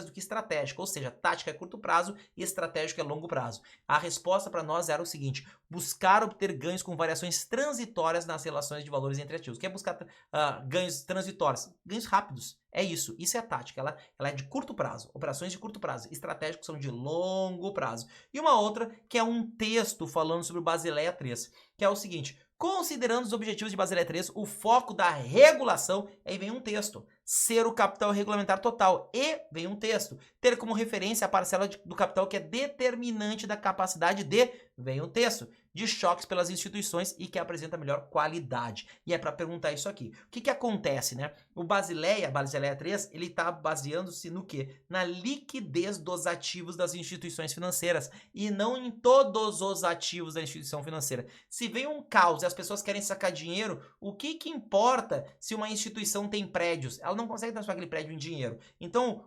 do que estratégica, ou seja, tática é curto prazo e estratégica é longo prazo. A resposta para nós era o seguinte: buscar obter ganhos com variações transitórias nas relações de valores entre ativos. O que é buscar ganhos transitórios? Ganhos rápidos. É isso é tática, ela é de curto prazo, operações de curto prazo, estratégicos são de longo prazo. E uma outra que é um texto falando sobre o Basileia 3, que é o seguinte: considerando os objetivos de Basileia 3, o foco da regulação, aí vem um texto, ser o capital regulamentar total, e vem um texto, ter como referência a parcela do capital que é determinante da capacidade de, vem um texto, de choques pelas instituições e que apresenta melhor qualidade. E é para perguntar isso aqui. O que que acontece, né? O Basileia 3, ele está baseando-se no quê? Na liquidez dos ativos das instituições financeiras e não em todos os ativos da instituição financeira. Se vem um caos e as pessoas querem sacar dinheiro, o que que importa se uma instituição tem prédios? Ela não consegue transformar aquele prédio em dinheiro. Então,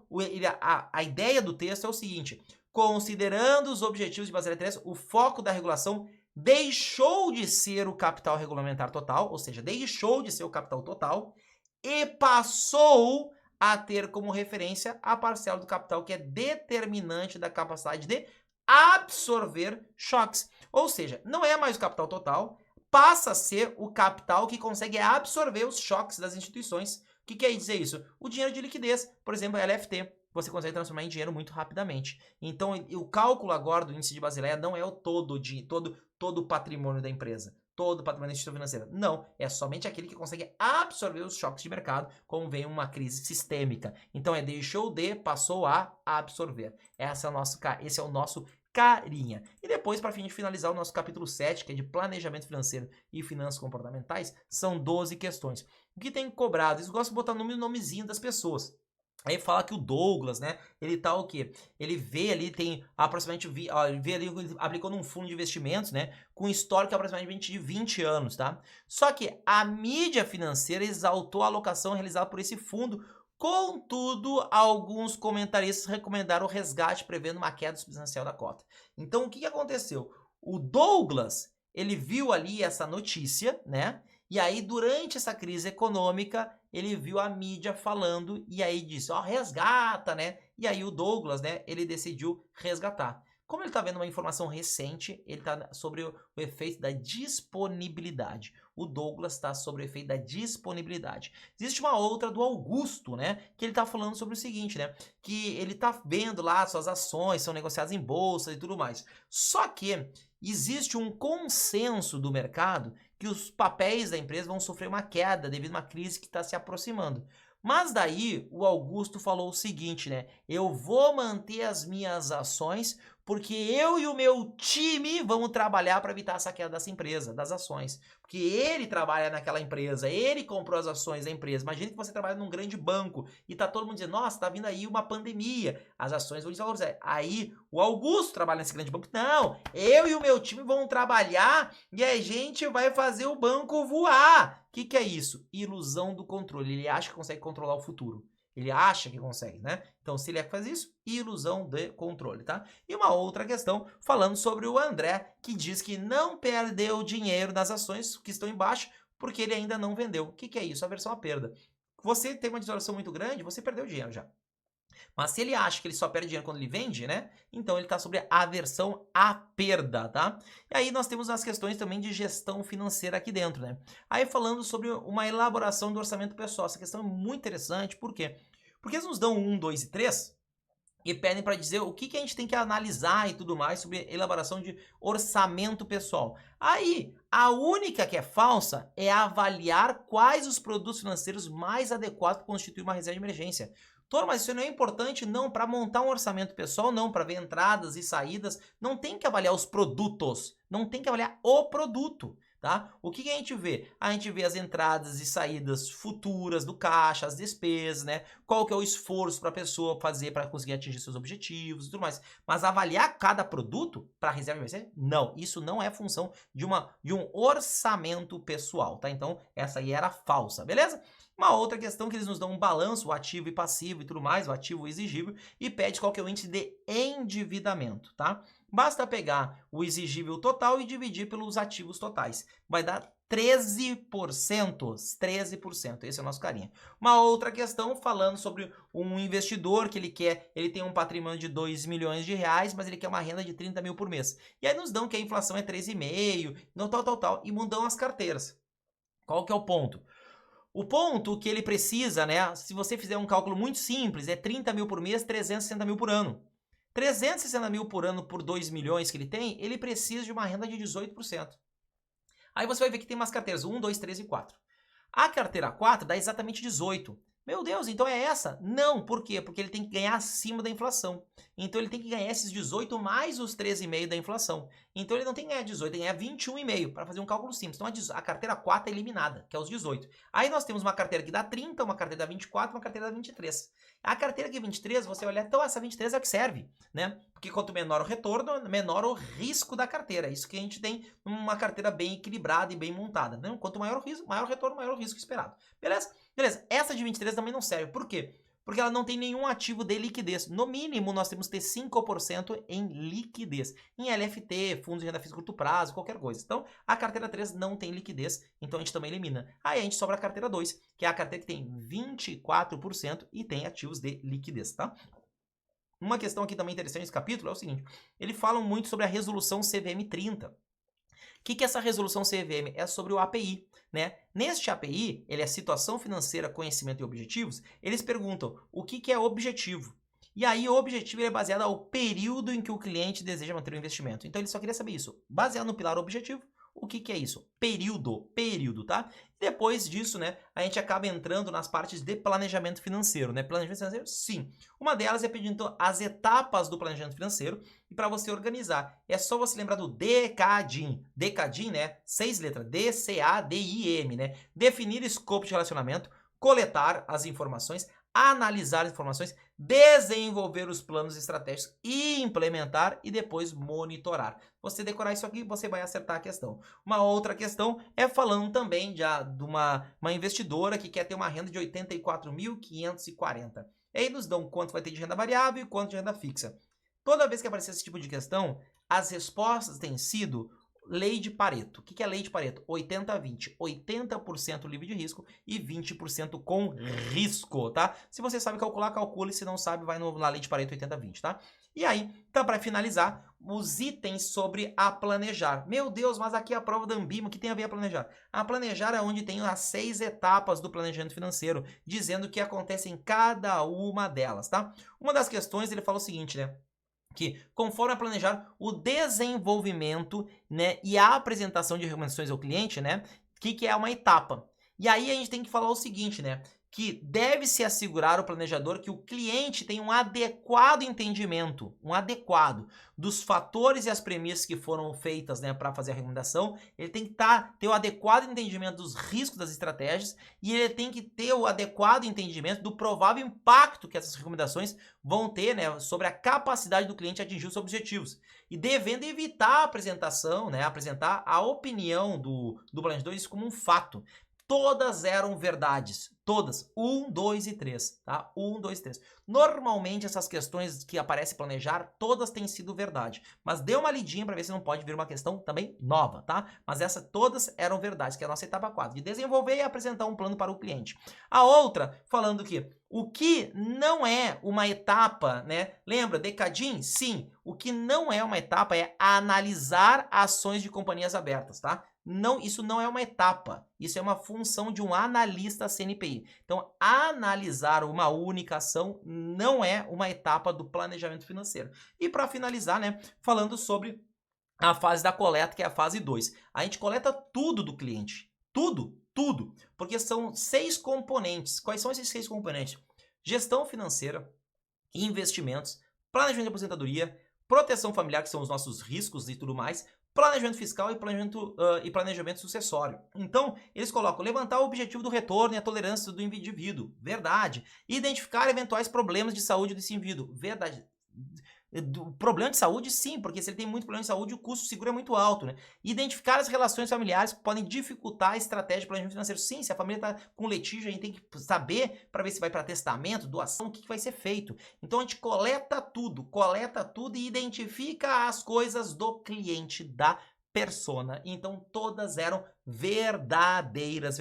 a ideia do texto é o seguinte: considerando os objetivos de Basileia 3, o foco da regulação deixou de ser o capital regulamentar total, ou seja, deixou de ser o capital total e passou a ter como referência a parcela do capital que é determinante da capacidade de absorver choques. Ou seja, não é mais o capital total, passa a ser o capital que consegue absorver os choques das instituições. O que quer dizer isso? O dinheiro de liquidez, por exemplo, a LFT. Você consegue transformar em dinheiro muito rapidamente. Então, o cálculo agora do índice de Basileia não é o todo o patrimônio da empresa, todo o patrimônio da instituição financeira. Não, é somente aquele que consegue absorver os choques de mercado, como vem uma crise sistêmica. Então, deixou de, passou a absorver. Esse é o nosso carinha. E depois, para fim de finalizar o nosso capítulo 7, que é de planejamento financeiro e finanças comportamentais, são 12 questões. O que tem cobrado? Eles gostam de botar nomezinho das pessoas. Aí fala que o Douglas, né, ele tá o quê? Ele vê ali, tem aproximadamente, ele vê ali, ele aplicou num fundo de investimentos, né, com histórico aproximadamente de 20 anos, tá? Só que a mídia financeira exaltou a alocação realizada por esse fundo, contudo, alguns comentaristas recomendaram o resgate prevendo uma queda substancial da cota. Então, o que aconteceu? O Douglas, ele viu ali essa notícia, né, e aí durante essa crise econômica, ele viu a mídia falando e aí disse, ó, resgata, né? E aí o Douglas, né, ele decidiu resgatar. Como ele está vendo uma informação recente, ele está sobre o efeito da disponibilidade. O Douglas está sobre o efeito da disponibilidade. Existe uma outra do Augusto, né? Que ele está falando sobre o seguinte, né? Que ele está vendo lá suas ações são negociadas em bolsa e tudo mais. Só que existe um consenso do mercado que os papéis da empresa vão sofrer uma queda devido a uma crise que está se aproximando. Mas daí o Augusto falou o seguinte, né? Eu vou manter as minhas ações porque eu e o meu time vamos trabalhar para evitar essa queda dessa empresa, das ações. Porque ele trabalha naquela empresa, ele comprou as ações da empresa. Imagina que você trabalha num grande banco e tá todo mundo dizendo, nossa, tá vindo aí uma pandemia, as ações vão desvalorizar. Aí o Augusto trabalha nesse grande banco. Não, eu e o meu time vamos trabalhar e a gente vai fazer o banco voar. O que é isso? Ilusão do controle. Ele acha que consegue controlar o futuro. Ele acha que consegue, né? Então, se ele é que faz isso, ilusão de controle, tá? E uma outra questão, falando sobre o André, que diz que não perdeu dinheiro nas ações que estão embaixo, porque ele ainda não vendeu. O que é isso? Aversão à perda. Você tem uma desvalorização muito grande, você perdeu dinheiro já. Mas se ele acha que ele só perde dinheiro quando ele vende, né? Então ele está sobre aversão à perda, tá? E aí nós temos as questões também de gestão financeira aqui dentro, né? Aí falando sobre uma elaboração do orçamento pessoal. Essa questão é muito interessante, por quê? Porque eles nos dão 1, 2 e 3 e pedem para dizer o que a gente tem que analisar e tudo mais sobre elaboração de orçamento pessoal. Aí, a única que é falsa é avaliar quais os produtos financeiros mais adequados para constituir uma reserva de emergência. Toro, mas isso não é importante? Não, para montar um orçamento pessoal, não, para ver entradas e saídas, não tem que avaliar os produtos, não tem que avaliar o produto, tá? O que a gente vê? A gente vê as entradas e saídas futuras do caixa, as despesas, né? Qual que é o esforço para a pessoa fazer para conseguir atingir seus objetivos e tudo mais. Mas avaliar cada produto para reserva de emergência? Não, isso não é função de um orçamento pessoal, tá? Então, essa aí era falsa, beleza? Uma outra questão que eles nos dão um balanço, o ativo e passivo e tudo mais, o ativo exigível, e pede qual que é o índice de endividamento, tá? Basta pegar o exigível total e dividir pelos ativos totais. Vai dar 13%. 13%. Esse é o nosso carinha. Uma outra questão falando sobre um investidor que ele tem um patrimônio de 2 milhões de reais, mas ele quer uma renda de 30 mil por mês. E aí nos dão que a inflação é 3,5, não tal, e mudam as carteiras. Qual que é o ponto? O ponto que ele precisa, né, se você fizer um cálculo muito simples, é 30 mil por mês, 360 mil por ano. 360 mil por ano por 2 milhões que ele tem, ele precisa de uma renda de 18%. Aí você vai ver que tem umas carteiras 1, 2, 3 e 4. A carteira 4 dá exatamente 18. Meu Deus, então é essa? Não, por quê? Porque ele tem que ganhar acima da inflação. Então ele tem que ganhar esses 18 mais os 13,5 da inflação. Então ele não tem que ganhar 18, tem que ganhar 21,5 para fazer um cálculo simples. Então a carteira 4 é eliminada, que é os 18. Aí nós temos uma carteira que dá 30, uma carteira da 24, uma carteira da 23. A carteira que é 23, você olha, então essa 23 é o que serve, né? Porque quanto menor o retorno, menor o risco da carteira. Isso que a gente tem uma carteira bem equilibrada e bem montada, né? Quanto maior o risco, maior o retorno, maior o risco esperado. Beleza? Beleza, essa de 23 também não serve. Por quê? Porque ela não tem nenhum ativo de liquidez. No mínimo, nós temos que ter 5% em liquidez. Em LFT, fundos de renda fixa curto prazo, qualquer coisa. Então, a carteira 3 não tem liquidez, então a gente também elimina. Aí a gente sobra a carteira 2, que é a carteira que tem 24% e tem ativos de liquidez, tá? Uma questão aqui também interessante nesse capítulo é o seguinte. Eles falam muito sobre a resolução CVM 30. O que é essa resolução CVM? É sobre o API, né? Neste API, ele é situação financeira, conhecimento e objetivos, eles perguntam o que é objetivo. E aí o objetivo é baseado ao período em que o cliente deseja manter o investimento. Então ele só queria saber isso. Baseado no pilar objetivo, o que é isso? Período, tá? E depois disso, né, a gente acaba entrando nas partes de planejamento financeiro, né? Planejamento financeiro, sim. Uma delas é pedindo as etapas do planejamento financeiro e para você organizar. É só você lembrar do DCADIM. DCADIM, né? 6 letras. DCADIM, né? Definir escopo de relacionamento, coletar as informações, analisar as informações, desenvolver os planos estratégicos e implementar e depois monitorar. Você decorar isso aqui, você vai acertar a questão. Uma outra questão é falando também de uma investidora que quer ter uma renda de 84.540. Aí nos dão quanto vai ter de renda variável e quanto de renda fixa. Toda vez que aparecer esse tipo de questão, as respostas têm sido Lei de Pareto. O que é lei de Pareto? 80-20. 80% livre de risco e 20% com risco, tá? Se você sabe calcular, calcule. Se não sabe, vai na lei de Pareto 80-20, tá? E aí, então, para finalizar, os itens sobre a planejar. Meu Deus, mas aqui é a prova da Ambima, o que tem a ver a planejar? A planejar é onde tem as 6 etapas do planejamento financeiro, dizendo o que acontece em cada uma delas, tá? Uma das questões, ele fala o seguinte, né? Que, conforme a planejar o desenvolvimento, né, e a apresentação de recomendações ao cliente, né, que é uma etapa. E aí a gente tem que falar o seguinte, né, que deve-se assegurar o planejador que o cliente tenha um adequado entendimento, dos fatores e as premissas que foram feitas, né, para fazer a recomendação. Ele tem que ter o adequado entendimento dos riscos das estratégias e ele tem que ter o adequado entendimento do provável impacto que essas recomendações vão ter, né, sobre a capacidade do cliente atingir os objetivos. E devendo evitar a apresentação, né, apresentar a opinião do planejador isso como um fato. Todas eram verdades. Todas. 1, 2 e 3. Tá? 1, 2 e 3. Normalmente, essas questões que aparecem planejar, todas têm sido verdade. Mas dê uma lidinha para ver se não pode vir uma questão também nova, tá? Mas essas todas eram verdades, que é a nossa etapa 4. De desenvolver e apresentar um plano para o cliente. A outra, falando que o que não é uma etapa, né? Lembra, Decadin? Sim. O que não é uma etapa é analisar ações de companhias abertas, tá? Não, isso não é uma etapa, isso é uma função de um analista CNPI. Então, analisar uma única ação não é uma etapa do planejamento financeiro. E para finalizar, né, falando sobre a fase da coleta, que é a fase 2. A gente coleta tudo do cliente, tudo, porque são 6 componentes. Quais são esses 6 componentes? Gestão financeira, investimentos, planejamento de aposentadoria, proteção familiar, que são os nossos riscos e tudo mais, planejamento fiscal e planejamento sucessório. Então, eles colocam levantar o objetivo do retorno e a tolerância do indivíduo. Verdade. Identificar eventuais problemas de saúde desse indivíduo. Verdade. Do problema de saúde, sim, porque se ele tem muito problema de saúde, o custo seguro é muito alto, né? Identificar as relações familiares que podem dificultar a estratégia de planejamento financeiro. Sim, se a família está com litígio, a gente tem que saber para ver se vai para testamento, doação, o que vai ser feito. Então a gente coleta tudo e identifica as coisas do cliente, da persona. Então todas eram verdadeiras,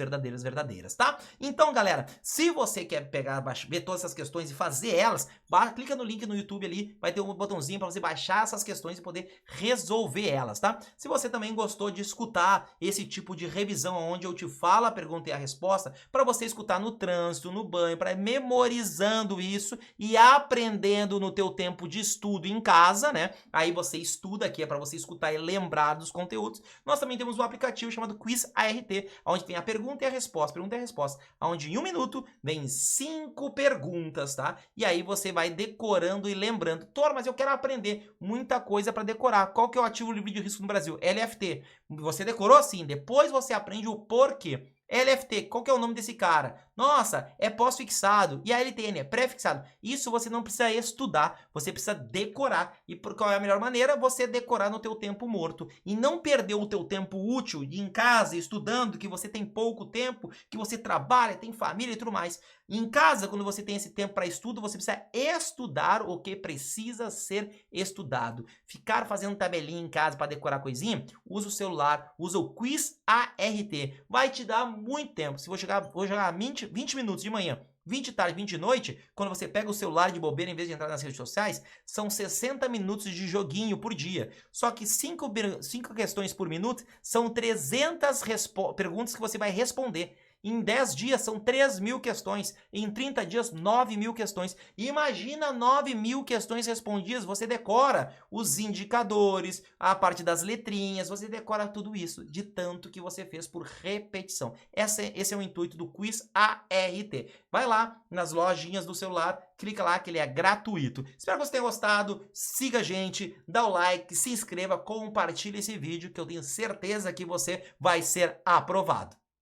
tá? Então, galera, se você quer ver todas essas questões e fazer elas, clica no link no YouTube ali, vai ter um botãozinho para você baixar essas questões e poder resolver elas, tá? Se você também gostou de escutar esse tipo de revisão onde eu te falo a pergunta e a resposta, para você escutar no trânsito, no banho, para ir memorizando isso e aprendendo no teu tempo de estudo em casa, né? Aí você estuda aqui, é para você escutar e lembrar dos conteúdos. Nós também temos um aplicativo chamado Quiz ART, onde tem a pergunta e a resposta, onde em 1 minuto vem 5 perguntas, tá? E aí você vai decorando e lembrando. Tor, mas eu quero aprender muita coisa para decorar. Qual que é o ativo livre de risco no Brasil? LFT. Você decorou? Sim. Depois você aprende o porquê. LFT, qual que é o nome desse cara? Nossa, é pós-fixado. E a LTN é pré-fixado. Isso você não precisa estudar, você precisa decorar. E qual é a melhor maneira? Você decorar no teu tempo morto. E não perder o teu tempo útil em casa, estudando, que você tem pouco tempo, que você trabalha, tem família e tudo mais. Em casa, quando você tem esse tempo para estudo, você precisa estudar o que precisa ser estudado. Ficar fazendo tabelinha em casa para decorar coisinha, usa o celular, usa o Quiz ART. Vai te dar muito tempo. Se vou jogar 20 minutos de manhã, 20 de tarde, 20 de noite, quando você pega o celular de bobeira em vez de entrar nas redes sociais, são 60 minutos de joguinho por dia. Só que 5 questões por minuto são 300 perguntas que você vai responder. Em 10 dias são 3.000 questões, em 30 dias 9.000 questões. Imagina 9.000 questões respondidas, você decora os indicadores, a parte das letrinhas, você decora tudo isso, de tanto que você fez por repetição. Esse é o intuito do Quiz ART. Vai lá nas lojinhas do celular, clica lá que ele é gratuito. Espero que você tenha gostado, siga a gente, dá o like, se inscreva, compartilhe esse vídeo que eu tenho certeza que você vai ser aprovado.